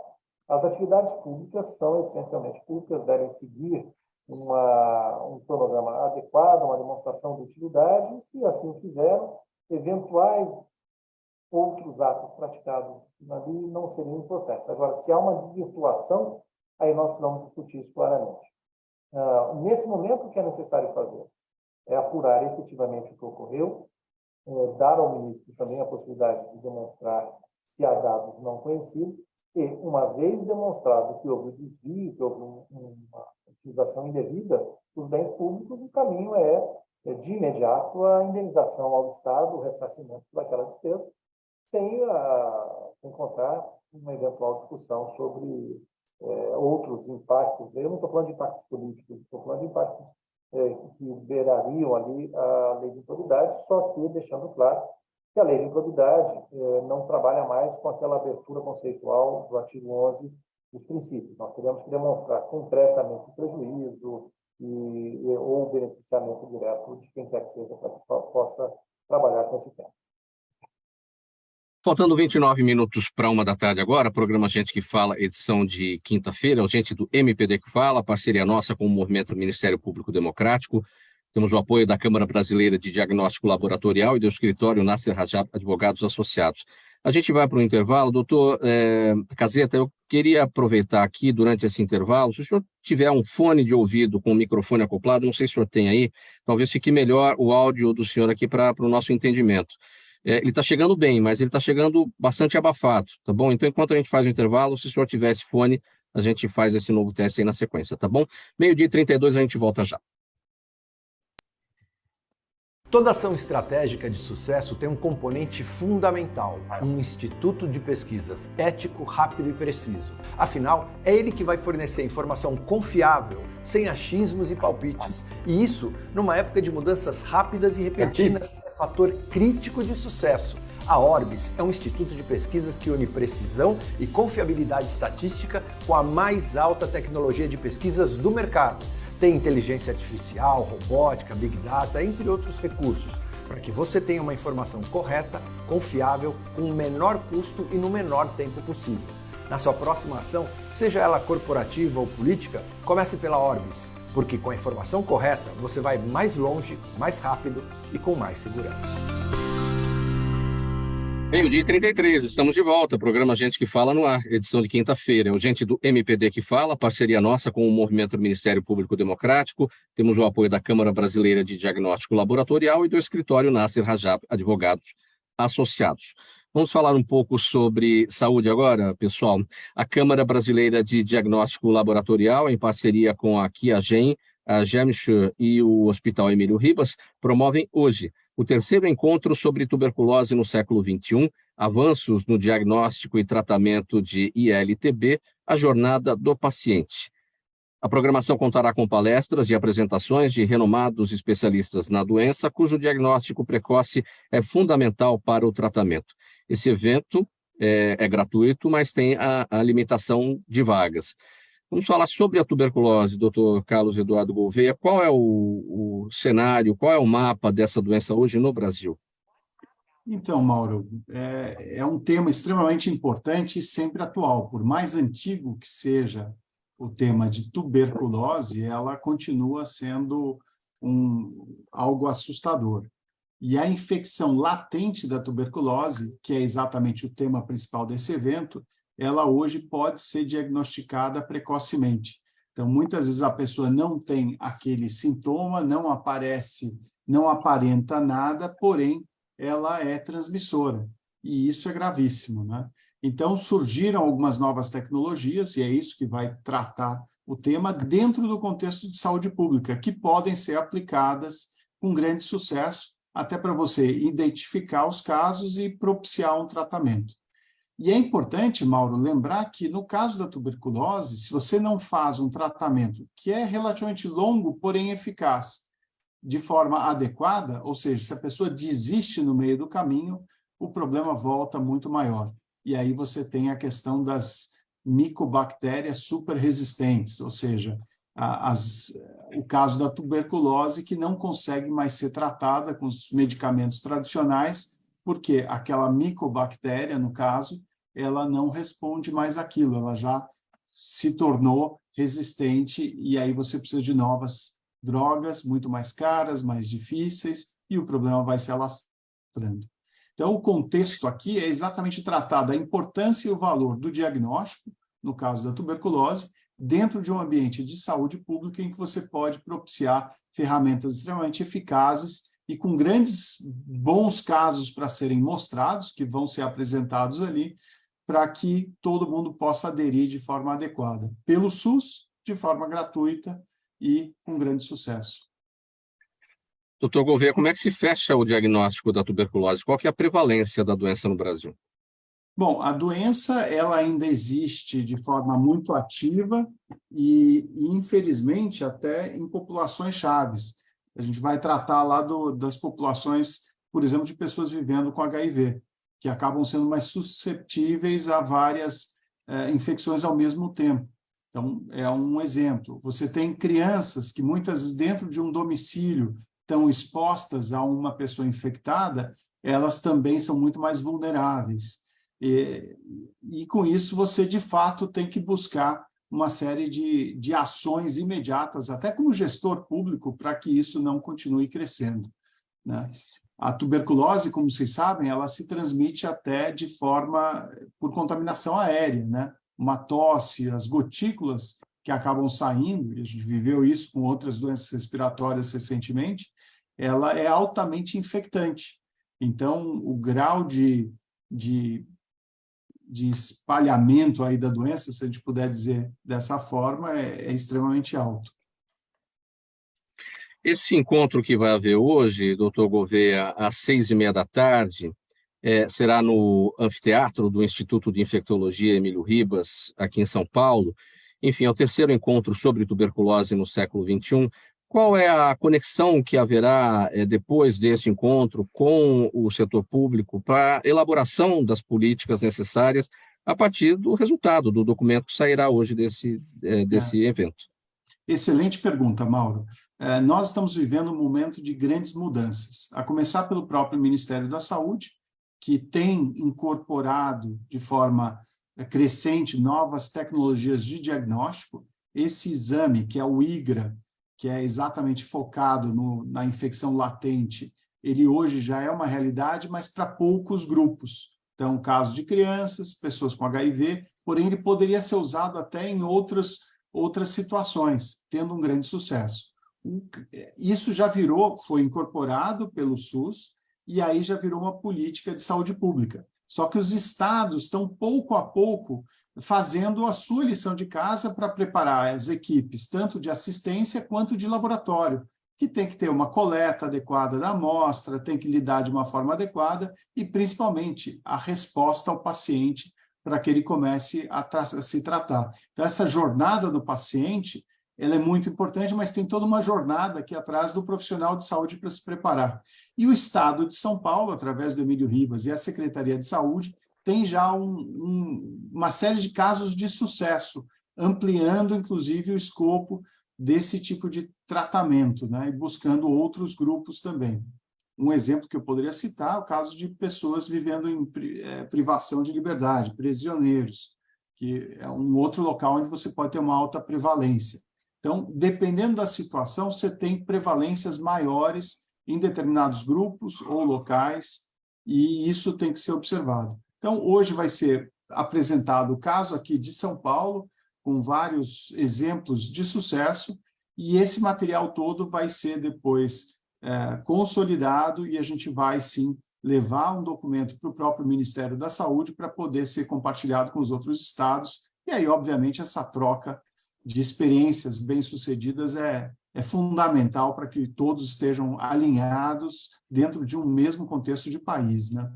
As atividades públicas são essencialmente públicas, devem seguir um cronograma adequado, uma demonstração de utilidade, e, se assim o fizeram, eventuais outros atos praticados ali não seriam importantes. Agora, se há uma desvirtuação, aí nós precisamos discutir isso claramente. Nesse momento, o que é necessário fazer é apurar efetivamente o que ocorreu, dar ao ministro também a possibilidade de demonstrar se há dados não conhecidos, e, uma vez demonstrado que houve desvio, que houve uma utilização indevida dos bens públicos, o caminho é de imediato, a indenização ao Estado, o ressarcimento daquela despesa, sem contar uma eventual discussão sobre outros impactos. Eu não estou falando de impactos políticos, estou falando de impactos que beirariam ali a lei de improbidade, só que deixando claro que a lei de improbidade não trabalha mais com aquela abertura conceitual do artigo 11 dos princípios. Nós teremos que demonstrar concretamente o prejuízo ou o beneficiamento direto de quem quer que seja para que possa trabalhar com esse tema. Faltando 29 minutos para 13h agora, programa Gente que Fala, edição de quinta-feira, o Gente do MPD que Fala, parceria nossa com o Movimento Ministério Público Democrático. Temos o apoio da Câmara Brasileira de Diagnóstico Laboratorial e do escritório Nasser Rajab Advogados Associados. A gente vai para o intervalo. Doutor Caseta, eu queria aproveitar aqui, durante esse intervalo, se o senhor tiver um fone de ouvido com o microfone acoplado, não sei se o senhor tem aí, talvez fique melhor o áudio do senhor aqui para o nosso entendimento. Ele está chegando bem, mas ele está chegando bastante abafado, tá bom? Então, enquanto a gente faz o intervalo, se o senhor tiver esse fone, a gente faz esse novo teste aí na sequência, tá bom? 12h32, a gente volta já. Toda ação estratégica de sucesso tem um componente fundamental, um instituto de pesquisas ético, rápido e preciso. Afinal, é ele que vai fornecer informação confiável, sem achismos e palpites. E isso, numa época de mudanças rápidas e repentinas, é fator crítico de sucesso. A Orbis é um instituto de pesquisas que une precisão e confiabilidade estatística com a mais alta tecnologia de pesquisas do mercado. Tem inteligência artificial, robótica, big data, entre outros recursos, para que você tenha uma informação correta, confiável, com o menor custo e no menor tempo possível. Na sua próxima ação, seja ela corporativa ou política, comece pela Orbis, porque com a informação correta você vai mais longe, mais rápido e com mais segurança. 12h33, estamos de volta, programa Gente que Fala no ar, edição de quinta-feira. É o Gente do MPD que Fala, parceria nossa com o Movimento Ministério Público Democrático. Temos o apoio da Câmara Brasileira de Diagnóstico Laboratorial e do escritório Nasser Rajab Advogados associados. Vamos falar um pouco sobre saúde agora, pessoal. A Câmara Brasileira de Diagnóstico Laboratorial, em parceria com a QIAGEN, a Gemsure e o Hospital Emílio Ribas, promovem hoje o terceiro encontro sobre tuberculose no século XXI, avanços no diagnóstico e tratamento de ILTB, a jornada do paciente. A programação contará com palestras e apresentações de renomados especialistas na doença, cujo diagnóstico precoce é fundamental para o tratamento. Esse evento é gratuito, mas tem a limitação de vagas. Vamos falar sobre a tuberculose, doutor Carlos Eduardo Gouveia. Qual é o cenário, qual é o mapa dessa doença hoje no Brasil? Então, Mauro, é um tema extremamente importante e sempre atual. Por mais antigo que seja o tema de tuberculose, ela continua sendo algo assustador. E a infecção latente da tuberculose, que é exatamente o tema principal desse evento, ela hoje pode ser diagnosticada precocemente. Então, muitas vezes a pessoa não tem aquele sintoma, não aparece, não aparenta nada, porém, ela é transmissora. E isso é gravíssimo, né? Então, surgiram algumas novas tecnologias, e é isso que vai tratar o tema, dentro do contexto de saúde pública, que podem ser aplicadas com grande sucesso, até para você identificar os casos e propiciar um tratamento. E é importante, Mauro, lembrar que no caso da tuberculose, se você não faz um tratamento que é relativamente longo, porém eficaz, de forma adequada, ou seja, se a pessoa desiste no meio do caminho, o problema volta muito maior. E aí você tem a questão das micobactérias superresistentes, ou seja, o caso da tuberculose que não consegue mais ser tratada com os medicamentos tradicionais, porque aquela micobactéria, no caso, ela não responde mais àquilo, ela já se tornou resistente e aí você precisa de novas drogas, muito mais caras, mais difíceis, e o problema vai se alastrando. Então, o contexto aqui é exatamente tratar da importância e o valor do diagnóstico, no caso da tuberculose, dentro de um ambiente de saúde pública em que você pode propiciar ferramentas extremamente eficazes e com grandes, bons casos para serem mostrados, que vão ser apresentados ali, para que todo mundo possa aderir de forma adequada, pelo SUS, de forma gratuita e com grande sucesso. Doutor Gouveia, como é que se fecha o diagnóstico da tuberculose? Qual que é a prevalência da doença no Brasil? Bom, a doença ela ainda existe de forma muito ativa e infelizmente, até em populações chaves. A gente vai tratar lá das populações, por exemplo, de pessoas vivendo com HIV, que acabam sendo mais suscetíveis a várias infecções ao mesmo tempo. Então, é um exemplo. Você tem crianças que muitas vezes dentro de um domicílio estão expostas a uma pessoa infectada, elas também são muito mais vulneráveis. E com isso você, de fato, tem que buscar uma série de ações imediatas, até como gestor público, para que isso não continue crescendo, né? A tuberculose, como vocês sabem, ela se transmite até de forma por contaminação aérea, né? Uma tosse, as gotículas que acabam saindo, e a gente viveu isso com outras doenças respiratórias recentemente, ela é altamente infectante. Então, o grau de espalhamento aí da doença, se a gente puder dizer dessa forma, é extremamente alto. Esse encontro que vai haver hoje, doutor Gouveia, às 6h30 da tarde, será no anfiteatro do Instituto de Infectologia Emílio Ribas, aqui em São Paulo. Enfim, é o terceiro encontro sobre tuberculose no século XXI. Qual é a conexão que haverá depois desse encontro com o setor público para a elaboração das políticas necessárias a partir do resultado do documento que sairá hoje desse evento? Excelente pergunta, Mauro. Nós estamos vivendo um momento de grandes mudanças, a começar pelo próprio Ministério da Saúde, que tem incorporado de forma crescente novas tecnologias de diagnóstico. Esse exame, que é o IGRA, que é exatamente focado na infecção latente, ele hoje já é uma realidade, mas para poucos grupos. Então, caso de crianças, pessoas com HIV, porém ele poderia ser usado até em outras situações, tendo um grande sucesso. Isso já foi incorporado pelo SUS, e aí já virou uma política de saúde pública. Só que os estados estão, pouco a pouco, fazendo a sua lição de casa para preparar as equipes, tanto de assistência quanto de laboratório, que tem que ter uma coleta adequada da amostra, tem que lidar de uma forma adequada e, principalmente, a resposta ao paciente para que ele comece a se tratar. Então, essa jornada do paciente, ela é muito importante, mas tem toda uma jornada aqui atrás do profissional de saúde para se preparar. E o Estado de São Paulo, através do Emílio Ribas e a Secretaria de Saúde, tem já uma série de casos de sucesso, ampliando, inclusive, o escopo desse tipo de tratamento, né? E buscando outros grupos também. Um exemplo que eu poderia citar é o caso de pessoas vivendo em privação de liberdade, prisioneiros, que é um outro local onde você pode ter uma alta prevalência. Então, dependendo da situação, você tem prevalências maiores em determinados grupos ou locais, e isso tem que ser observado. Então, hoje vai ser apresentado o caso aqui de São Paulo, com vários exemplos de sucesso, e esse material todo vai ser depois consolidado, e a gente vai, sim, levar um documento para o próprio Ministério da Saúde para poder ser compartilhado com os outros estados, e aí, obviamente, essa troca de experiências bem-sucedidas é fundamental para que todos estejam alinhados dentro de um mesmo contexto de país, né?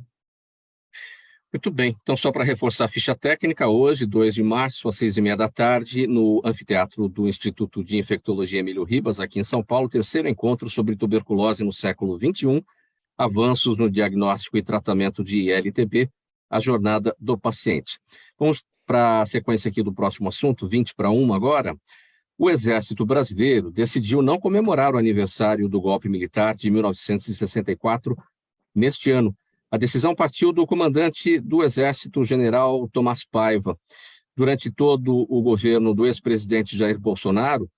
Muito bem, então só para reforçar a ficha técnica, hoje, 2 de março, às 6h30 da tarde, no anfiteatro do Instituto de Infectologia Emílio Ribas, aqui em São Paulo, terceiro encontro sobre tuberculose no século XXI, avanços no diagnóstico e tratamento de ILTB, a jornada do paciente. Vamos para a sequência aqui do próximo assunto, 20:01 agora. O Exército Brasileiro decidiu não comemorar o aniversário do golpe militar de 1964 neste ano. A decisão partiu do comandante do Exército, general Tomás Paiva. Durante todo o governo do ex-presidente Jair Bolsonaro,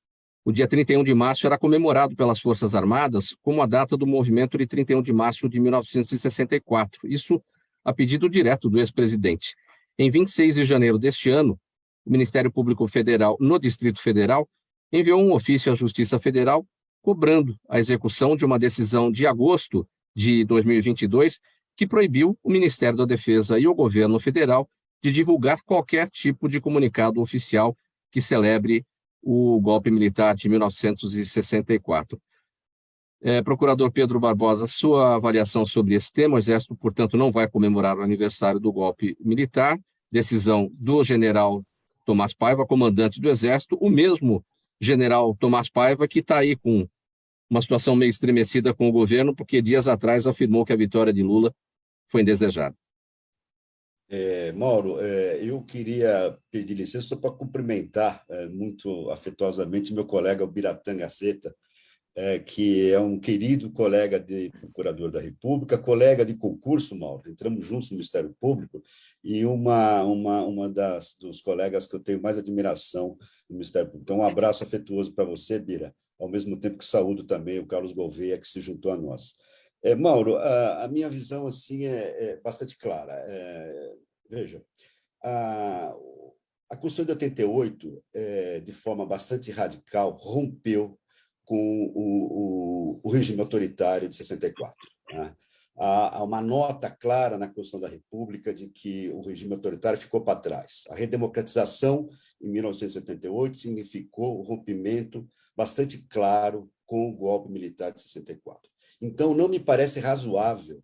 o dia 31 de março era comemorado pelas Forças Armadas como a data do movimento de 31 de março de 1964. Isso a pedido direto do ex-presidente. Em 26 de janeiro deste ano, o Ministério Público Federal, no Distrito Federal, enviou um ofício à Justiça Federal cobrando a execução de uma decisão de agosto de 2022 que proibiu o Ministério da Defesa e o governo federal de divulgar qualquer tipo de comunicado oficial que celebre o golpe militar de 1964. Procurador Pedro Barbosa, sua avaliação sobre esse tema: o Exército, portanto, não vai comemorar o aniversário do golpe militar, decisão do general Tomás Paiva, comandante do Exército, o mesmo general Tomás Paiva que está aí com uma situação meio estremecida com o governo, porque dias atrás afirmou que a vitória de Lula foi indesejada. Mauro, eu queria pedir licença só para cumprimentar muito afetuosamente meu colega, o Biratã Gaceta, que é um querido colega de procurador da República, colega de concurso, Mauro. Entramos juntos no Ministério Público, e uma dos colegas que eu tenho mais admiração no Ministério Público. Então, um abraço afetuoso para você, Bira, ao mesmo tempo que saúdo também o Carlos Gouveia, que se juntou a nós. Mauro, a minha visão assim é bastante clara. Veja, a Constituição de 88, de forma bastante radical, rompeu com o regime autoritário de 64. Né? Há uma nota clara na Constituição da República de que o regime autoritário ficou para trás. A redemocratização, em 1988, significou o rompimento bastante claro com o golpe militar de 64. Então, não me parece razoável,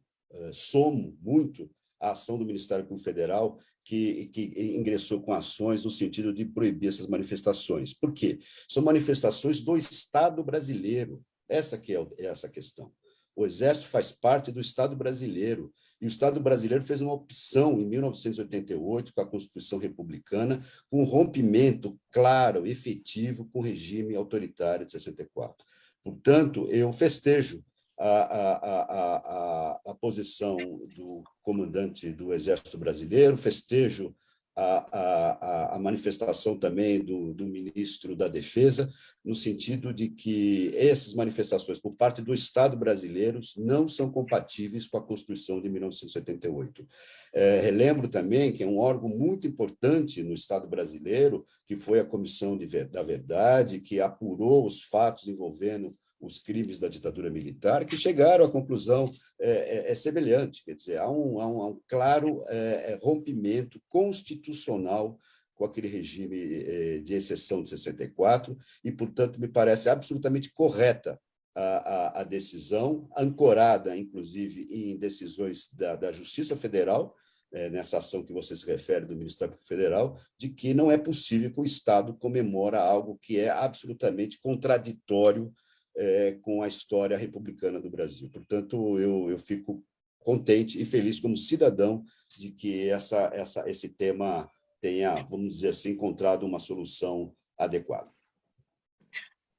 somo muito a ação do Ministério Público Federal, que ingressou com ações no sentido de proibir essas manifestações. Por quê? São manifestações do Estado brasileiro. Essa que é essa questão. O Exército faz parte do Estado brasileiro, e o Estado brasileiro fez uma opção em 1988, com a Constituição Republicana, com um rompimento claro, efetivo, com o regime autoritário de 64. Portanto, eu festejo a posição do comandante do Exército Brasileiro, festejo a manifestação também do ministro da Defesa, no sentido de que essas manifestações por parte do Estado brasileiro não são compatíveis com a Constituição de 1988. Relembro também que é um órgão muito importante no Estado brasileiro, que foi a Comissão da Verdade, que apurou os fatos envolvendo os crimes da ditadura militar, que chegaram à conclusão semelhante. Quer dizer, há um claro rompimento constitucional com aquele regime de exceção de 64 e, portanto, me parece absolutamente correta a decisão, ancorada, inclusive, em decisões da Justiça Federal, nessa ação que você se refere do Ministério Federal, de que não é possível que o Estado comemore algo que é absolutamente contraditório com a história republicana do Brasil. Portanto, eu fico contente e feliz como cidadão de que esse tema tenha, vamos dizer assim, encontrado uma solução adequada.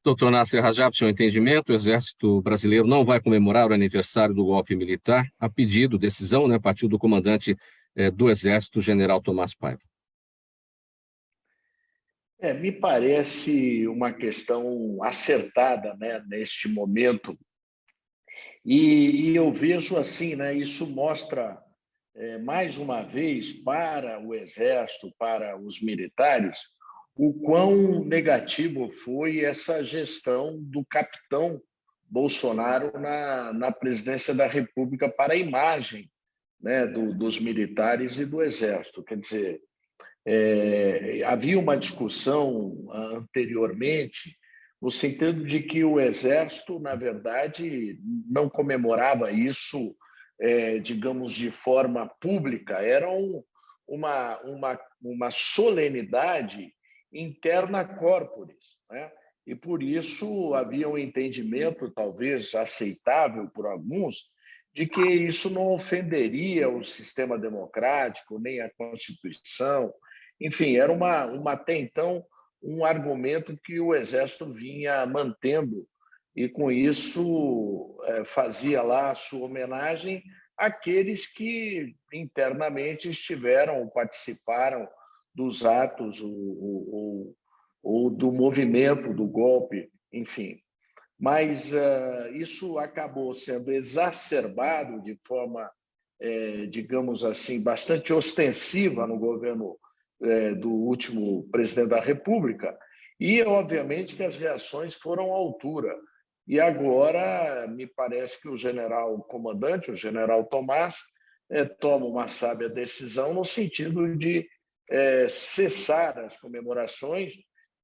Doutor Nasser Rajab, seu entendimento, o Exército Brasileiro não vai comemorar o aniversário do golpe militar, a pedido, decisão, né, partiu do comandante do Exército, General Tomás Paiva. Me parece uma questão acertada, né, neste momento. E eu vejo assim, né, isso mostra, mais uma vez, para o Exército, para os militares, o quão negativo foi essa gestão do capitão Bolsonaro na presidência da República para a imagem, né, dos militares e do Exército. Quer dizer, havia uma discussão anteriormente no sentido de que o Exército, na verdade, não comemorava isso, digamos, de forma pública. Era uma solenidade interna corporis, né? E, por isso, havia um entendimento, talvez aceitável por alguns, de que isso não ofenderia o sistema democrático, nem a Constituição. Enfim, era até então um argumento que o Exército vinha mantendo e, com isso, fazia lá a sua homenagem àqueles que internamente participaram dos atos ou do movimento do golpe, enfim. Mas isso acabou sendo exacerbado de forma, digamos assim, bastante ostensiva no governo do último presidente da República, e, obviamente, que as reações foram à altura. E agora, me parece que o comandante, o general Tomás, toma uma sábia decisão no sentido de cessar as comemorações,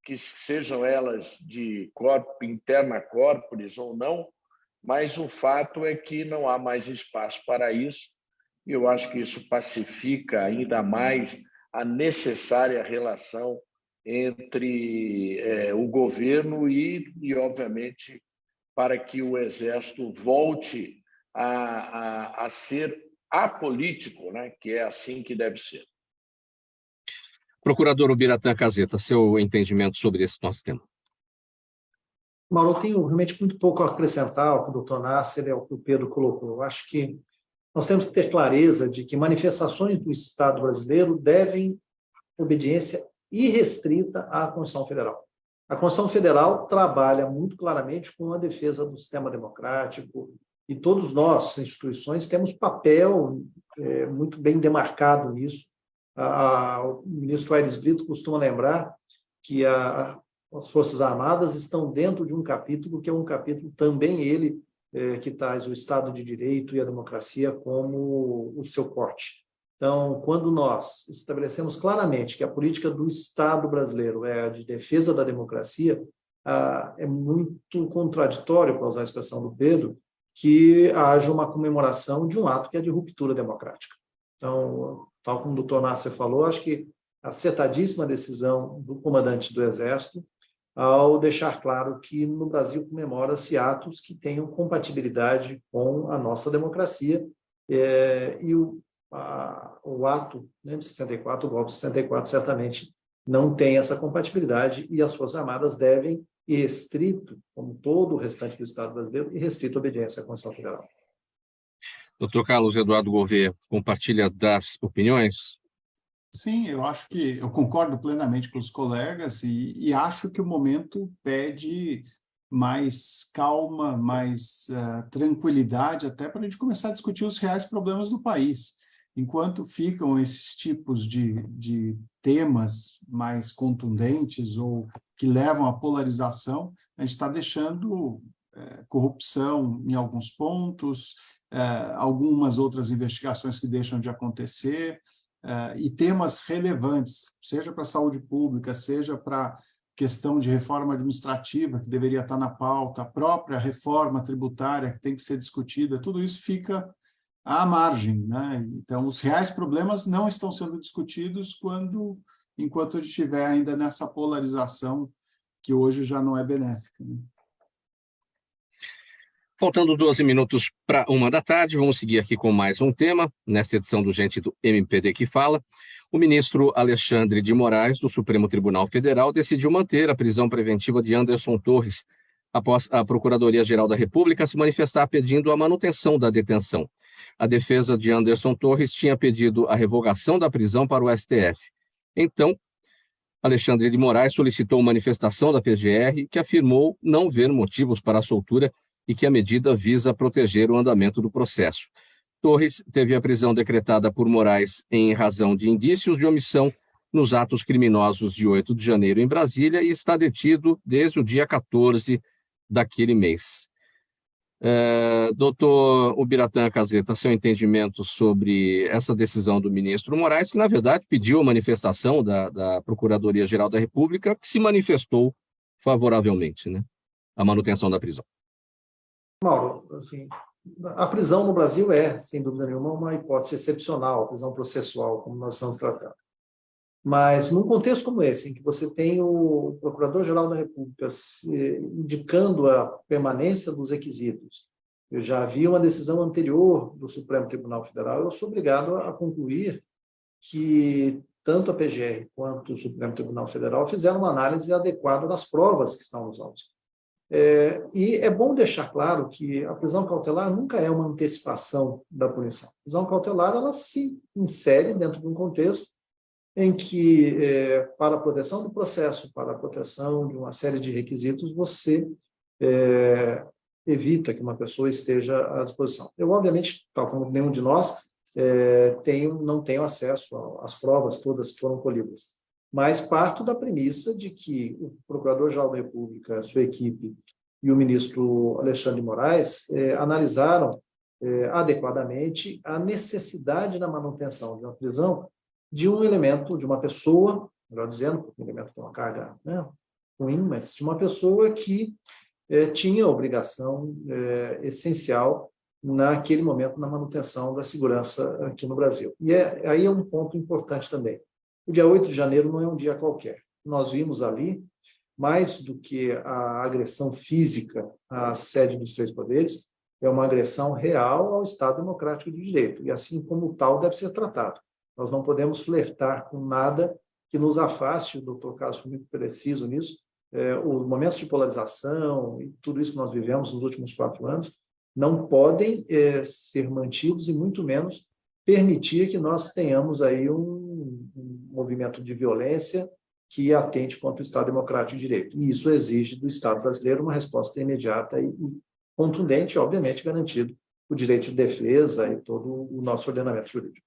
que sejam elas de interna corporis ou não, mas o fato é que não há mais espaço para isso, e eu acho que isso pacifica ainda mais a necessária relação entre o governo e, obviamente, para que o Exército volte a ser apolítico, né? Que é assim que deve ser. Procurador Ubiratã Caseta, seu entendimento sobre esse nosso tema. Mauro, eu tenho realmente muito pouco a acrescentar ao que o doutor Nasser e ao que o Pedro colocou. Eu acho que nós temos que ter clareza de que manifestações do Estado brasileiro devem obediência irrestrita à Constituição Federal. A Constituição Federal trabalha muito claramente com a defesa do sistema democrático e todos nós, instituições, temos papel muito bem demarcado nisso. O ministro Aires Brito costuma lembrar que as Forças Armadas estão dentro de um capítulo que é um capítulo também ele que traz o Estado de Direito e a democracia como o seu corte. Então, quando nós estabelecemos claramente que a política do Estado brasileiro é a de defesa da democracia, é muito contraditório, para usar a expressão do Pedro, que haja uma comemoração de um ato que é de ruptura democrática. Então, tal como o doutor Nasser falou, acho que acertadíssima a decisão do comandante do Exército ao deixar claro que no Brasil comemora-se atos que tenham compatibilidade com a nossa democracia e o ato, né, de 64, o golpe de 64, certamente não tem essa compatibilidade e as Forças Armadas devem, irrestrito, como todo o restante do Estado brasileiro, irrestrito obediência à Constituição Federal. Doutor Carlos Eduardo Gouveia, compartilha das opiniões? Sim, eu acho que eu concordo plenamente com os colegas e acho que o momento pede mais calma, mais tranquilidade, até para a gente começar a discutir os reais problemas do país. Enquanto ficam esses tipos de temas mais contundentes ou que levam à polarização, a gente está deixando corrupção em alguns pontos, algumas outras investigações que deixam de acontecer, e temas relevantes, seja para a saúde pública, seja para questão de reforma administrativa, que deveria estar na pauta, a própria reforma tributária, que tem que ser discutida, tudo isso fica à margem, né? Então, os reais problemas não estão sendo discutidos enquanto a gente estiver ainda nessa polarização que hoje já não é benéfica, né? Faltando 12 minutos para 13h, vamos seguir aqui com mais um tema, nessa edição do Gente do MPD que Fala. O ministro Alexandre de Moraes, do Supremo Tribunal Federal, decidiu manter a prisão preventiva de Anderson Torres, após a Procuradoria-Geral da República se manifestar pedindo a manutenção da detenção. A defesa de Anderson Torres tinha pedido a revogação da prisão para o STF. Então, Alexandre de Moraes solicitou manifestação da PGR, que afirmou não ver motivos para a soltura e que a medida visa proteger o andamento do processo. Torres teve a prisão decretada por Moraes em razão de indícios de omissão nos atos criminosos de 8 de janeiro em Brasília e está detido desde o dia 14 daquele mês. Doutor Ubiratã Caseta, seu entendimento sobre essa decisão do ministro Moraes, que, na verdade, pediu a manifestação da Procuradoria-Geral da República, que se manifestou favoravelmente, né, à manutenção da prisão. Mauro, assim, a prisão no Brasil é, sem dúvida nenhuma, uma hipótese excepcional, a prisão processual, como nós estamos tratando. Mas, num contexto como esse, em que você tem o Procurador-Geral da República indicando a permanência dos requisitos, eu já vi uma decisão anterior do Supremo Tribunal Federal, eu sou obrigado a concluir que tanto a PGR quanto o Supremo Tribunal Federal fizeram uma análise adequada das provas que estão nos autos. E é bom deixar claro que a prisão cautelar nunca é uma antecipação da punição. A prisão cautelar ela se insere dentro de um contexto em que, para a proteção do processo, para a proteção de uma série de requisitos, você evita que uma pessoa esteja à disposição. Eu, obviamente, tal como nenhum de nós, não tenho acesso às provas todas que foram colhidas. Mas parto da premissa de que o Procurador-Geral da República, sua equipe e o ministro Alexandre de Moraes analisaram adequadamente a necessidade da manutenção de uma prisão de um elemento, de uma pessoa, melhor dizendo, porque o elemento tem uma carga, né, ruim, mas de uma pessoa que tinha a obrigação essencial naquele momento na manutenção da segurança aqui no Brasil. E aí é um ponto importante também. O dia 8 de janeiro não é um dia qualquer. Nós vimos ali, mais do que a agressão física à sede dos três poderes, é uma agressão real ao Estado Democrático de Direito, e assim como tal deve ser tratado. Nós não podemos flertar com nada que nos afaste, o doutor Carlos foi muito preciso nisso, os momentos de polarização e tudo isso que nós vivemos nos últimos 4 anos não podem ser mantidos e muito menos permitir que nós tenhamos aí um movimento de violência que atente contra o Estado Democrático de Direito. E isso exige do Estado brasileiro uma resposta imediata e contundente, obviamente garantido o direito de defesa e todo o nosso ordenamento jurídico.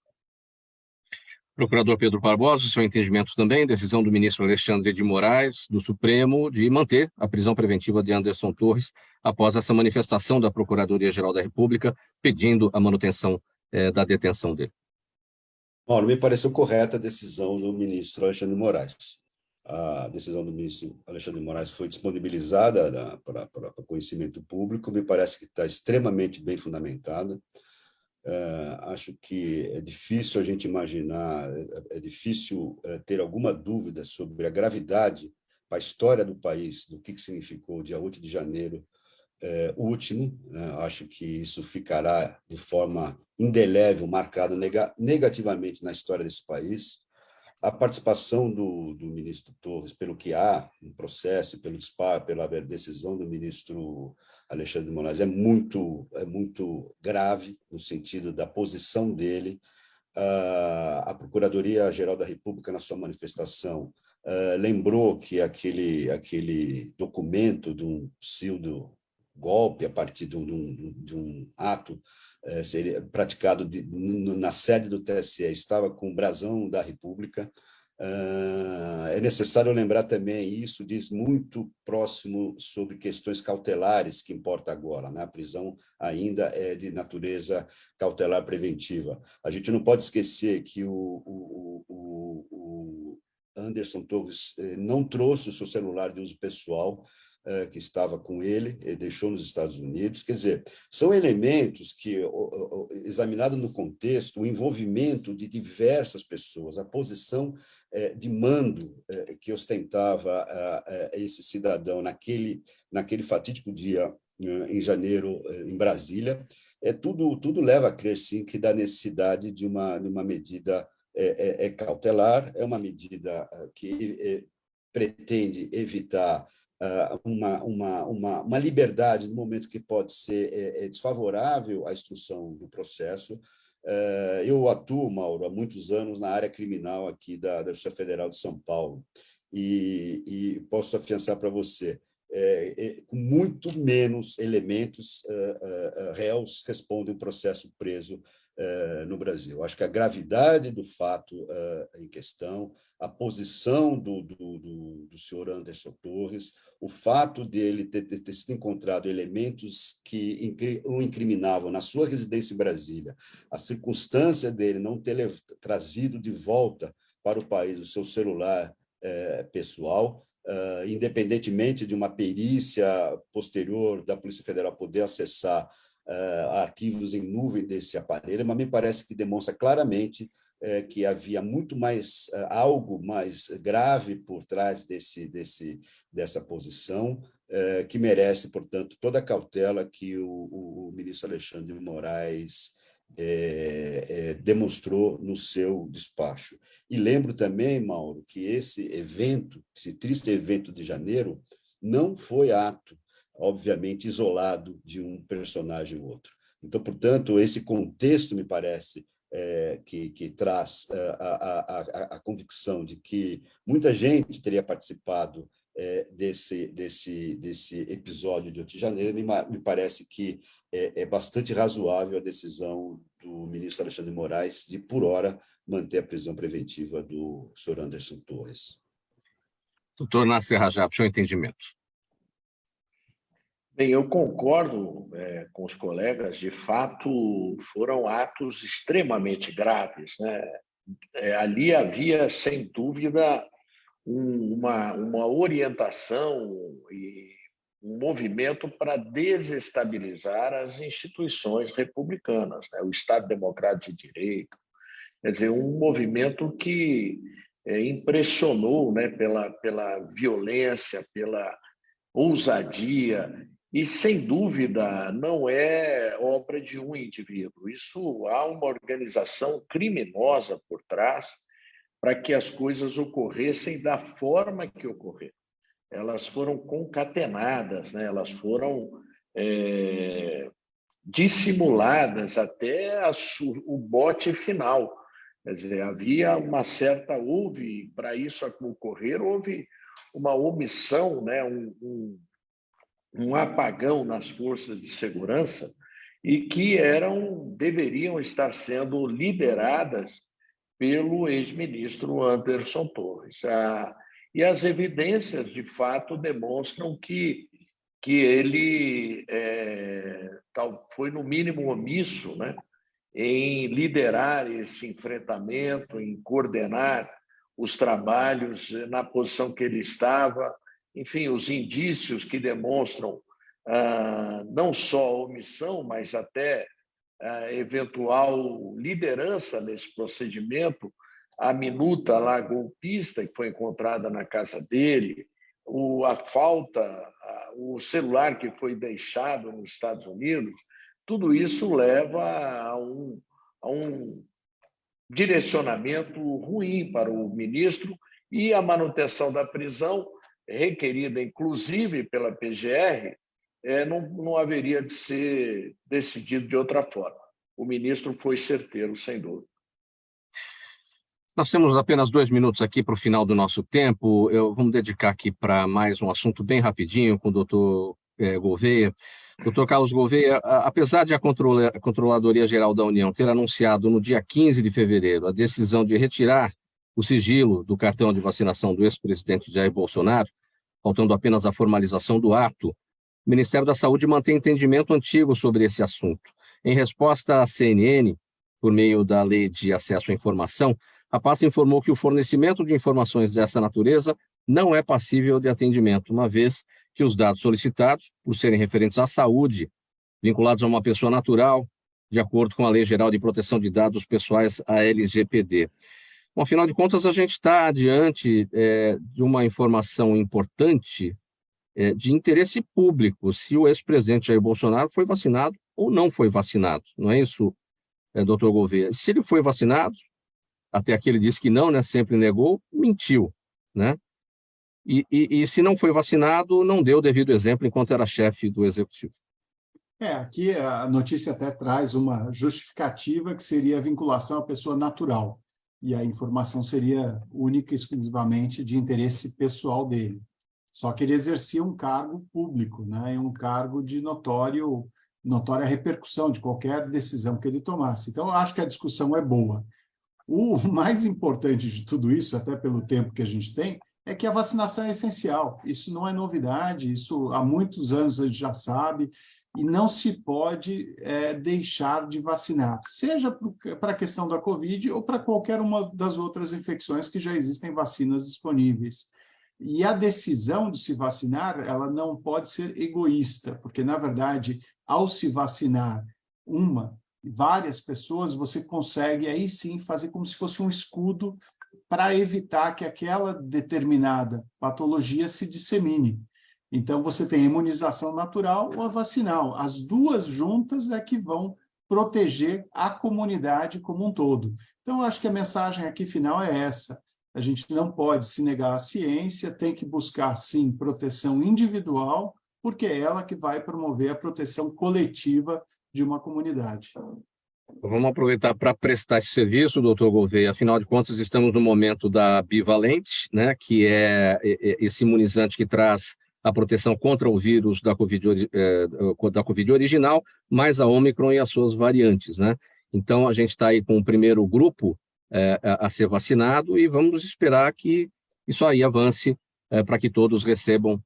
Procurador Pedro Barbosa, seu entendimento também, decisão do ministro Alexandre de Moraes, do Supremo, de manter a prisão preventiva de Anderson Torres após essa manifestação da Procuradoria-Geral da República pedindo a manutenção da detenção dele. Mauro, me pareceu correta a decisão do ministro Alexandre de Moraes. A decisão do ministro Alexandre de Moraes foi disponibilizada para conhecimento público, me parece que está extremamente bem fundamentada. Acho que é difícil a gente imaginar, é difícil ter alguma dúvida sobre a gravidade, a história do país, do que significou o dia 8 de janeiro último. Acho que isso ficará de forma indelével, marcado negativamente na história desse país. A participação do ministro Torres, pelo que há no processo, pelo disparo, pela decisão do ministro Alexandre de Moraes, é muito grave no sentido da posição dele. A Procuradoria-Geral da República, na sua manifestação, lembrou que aquele documento de um possível golpe a partir de um ato seria praticado na sede do TSE, estava com o brasão da República. É necessário lembrar também, isso diz muito próximo sobre questões cautelares que importa agora, né? A prisão ainda é de natureza cautelar preventiva. A gente não pode esquecer que o Anderson Torres não trouxe o seu celular de uso pessoal, que estava com ele, deixou nos Estados Unidos. Quer dizer, são elementos que, examinado no contexto, o envolvimento de diversas pessoas, a posição de mando que ostentava esse cidadão naquele fatídico dia em janeiro, em Brasília, tudo leva a crer, sim, que da necessidade de uma medida cautelar, é uma medida que pretende evitar uma liberdade no momento que pode ser desfavorável à instrução do processo. Eu atuo, Mauro, há muitos anos na área criminal aqui da Justiça Federal de São Paulo e posso afiançar para você, com muito menos elementos, réus respondem um processo preso no Brasil. Acho que a gravidade do fato em questão, a posição do senhor Anderson Torres, o fato dele ter sido encontrado elementos que o incriminavam na sua residência em Brasília, a circunstância dele não ter trazido de volta para o país o seu celular pessoal, independentemente de uma perícia posterior da Polícia Federal poder acessar arquivos em nuvem desse aparelho, mas me parece que demonstra claramente que havia muito mais algo mais grave por trás dessa posição, que merece, portanto, toda a cautela que o ministro Alexandre de Moraes demonstrou no seu despacho. E lembro também, Mauro, que esse triste evento de janeiro, não foi ato, obviamente, isolado de um personagem ou outro. Então, portanto, esse contexto, me parece, que traz a convicção de que muita gente teria participado desse episódio de 8 de janeiro, me parece que é bastante razoável a decisão do ministro Alexandre de Moraes de, por hora, manter a prisão preventiva do senhor Anderson Torres. Doutor Nasser Rajab, seu entendimento. Bem, eu concordo com os colegas, de fato, foram atos extremamente graves, né? Ali havia, sem dúvida, uma orientação e um movimento para desestabilizar as instituições republicanas, né? O Estado Democrático de Direito, quer dizer, um movimento que impressionou, né, pela violência, pela ousadia. E, sem dúvida, não é obra de um indivíduo. Isso há uma organização criminosa por trás para que as coisas ocorressem da forma que ocorreram. Elas foram concatenadas, né? Elas foram dissimuladas até o bote final. Quer dizer, havia houve, para isso ocorrer, houve uma omissão, né? Um apagão nas forças de segurança e que deveriam estar sendo lideradas pelo ex-ministro Anderson Torres. E as evidências, de fato, demonstram que ele foi, no mínimo, omisso, né, em liderar esse enfrentamento, em coordenar os trabalhos na posição que ele estava. Enfim, os indícios que demonstram não só omissão, mas até eventual liderança nesse procedimento, a minuta lá golpista que foi encontrada na casa dele, o celular que foi deixado nos Estados Unidos, tudo isso leva a um direcionamento ruim para o ministro e a manutenção da prisão, requerida inclusive pela PGR, não haveria de ser decidido de outra forma. O ministro foi certeiro, sem dúvida. Nós temos apenas 2 minutos aqui para o final do nosso tempo. Vamos dedicar aqui para mais um assunto bem rapidinho com o doutor Gouveia. Doutor Carlos Gouveia, apesar de a Controladoria Geral da União ter anunciado no dia 15 de fevereiro a decisão de retirar o sigilo do cartão de vacinação do ex-presidente Jair Bolsonaro, faltando apenas a formalização do ato, o Ministério da Saúde mantém entendimento antigo sobre esse assunto. Em resposta à CNN, por meio da Lei de Acesso à Informação, a pasta informou que o fornecimento de informações dessa natureza não é passível de atendimento, uma vez que os dados solicitados, por serem referentes à saúde, vinculados a uma pessoa natural, de acordo com a Lei Geral de Proteção de Dados Pessoais, a LGPD. Bom, afinal de contas, a gente está diante de uma informação importante de interesse público, se o ex-presidente Jair Bolsonaro foi vacinado ou não foi vacinado. Não é isso, doutor Gouveia? Se ele foi vacinado, até aqui ele disse que não, né, sempre negou, mentiu, né? E se não foi vacinado, não deu o devido exemplo enquanto era chefe do Executivo. Aqui a notícia até traz uma justificativa que seria a vinculação à pessoa natural, e a informação seria única e exclusivamente de interesse pessoal dele. Só que ele exercia um cargo público, né, um cargo de notória repercussão de qualquer decisão que ele tomasse. Então, eu acho que a discussão é boa. O mais importante de tudo isso, até pelo tempo que a gente tem, é que a vacinação é essencial. Isso não é novidade, isso há muitos anos a gente já sabe, e não se pode deixar de vacinar, seja para a questão da Covid ou para qualquer uma das outras infecções que já existem vacinas disponíveis. E a decisão de se vacinar, ela não pode ser egoísta, porque, na verdade, ao se vacinar várias pessoas, você consegue, aí sim, fazer como se fosse um escudo para evitar que aquela determinada patologia se dissemine. Então, você tem a imunização natural ou a vacinal. As duas juntas é que vão proteger a comunidade como um todo. Então, acho que a mensagem aqui final é essa. A gente não pode se negar à ciência, tem que buscar, sim, proteção individual, porque é ela que vai promover a proteção coletiva de uma comunidade. Vamos aproveitar para prestar esse serviço, doutor Gouveia. Afinal de contas, estamos no momento da bivalente, né, que é esse imunizante que traz a proteção contra o vírus da COVID original, mais a Ômicron e as suas variantes, né? Então, a gente está aí com o primeiro grupo a ser vacinado e vamos esperar que isso aí avance para que todos recebam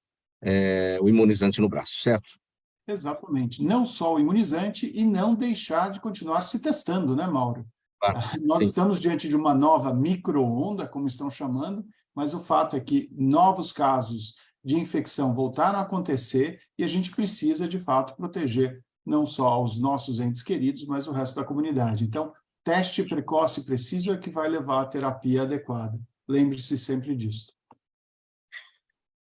o imunizante no braço, certo? Exatamente. Não só o imunizante e não deixar de continuar se testando, né, Mauro? Claro, nós sim. Estamos diante de uma nova micro-onda, como estão chamando, mas o fato é que novos casos de infecção voltaram a acontecer e a gente precisa, de fato, proteger não só os nossos entes queridos, mas o resto da comunidade. Então, teste precoce e preciso é que vai levar à terapia adequada. Lembre-se sempre disso.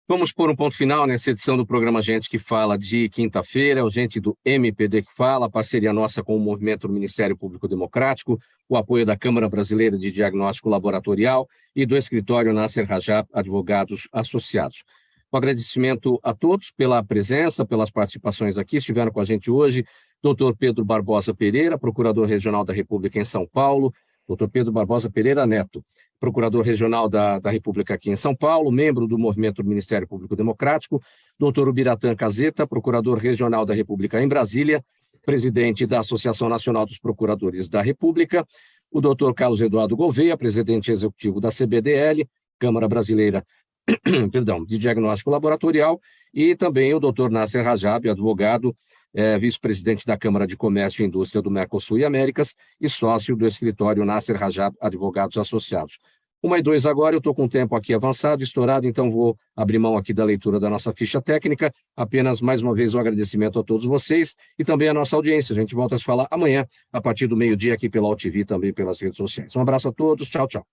Vamos pôr um ponto final nessa edição do programa Gente que Fala de quinta-feira. É o Gente do MPD que fala, parceria nossa com o Movimento do Ministério Público Democrático, o apoio da Câmara Brasileira de Diagnóstico Laboratorial e do escritório Nasser Rajab Advogados Associados. Um agradecimento a todos pela presença, pelas participações aqui. Estiveram com a gente hoje Dr. Pedro Barbosa Pereira, Procurador Regional da República em São Paulo, Dr. Pedro Barbosa Pereira Neto, Procurador Regional da República aqui em São Paulo, membro do Movimento do Ministério Público Democrático, Dr. Ubiratã Caseta, Procurador Regional da República em Brasília, presidente da Associação Nacional dos Procuradores da República, o Dr. Carlos Eduardo Gouveia, presidente executivo da CBDL, Câmara Brasileira de Diagnóstico Laboratorial, e também o Dr. Nasser Rajab, advogado, vice-presidente da Câmara de Comércio e Indústria do Mercosul e Américas e sócio do escritório Nasser Rajab Advogados Associados. 1h02 agora, eu estou com o tempo aqui avançado, estourado, então vou abrir mão aqui da leitura da nossa ficha técnica. Apenas, mais uma vez, um agradecimento a todos vocês e também a nossa audiência. A gente volta a se falar amanhã, a partir do meio-dia, aqui pela UTV e também pelas redes sociais. Um abraço a todos, tchau, tchau.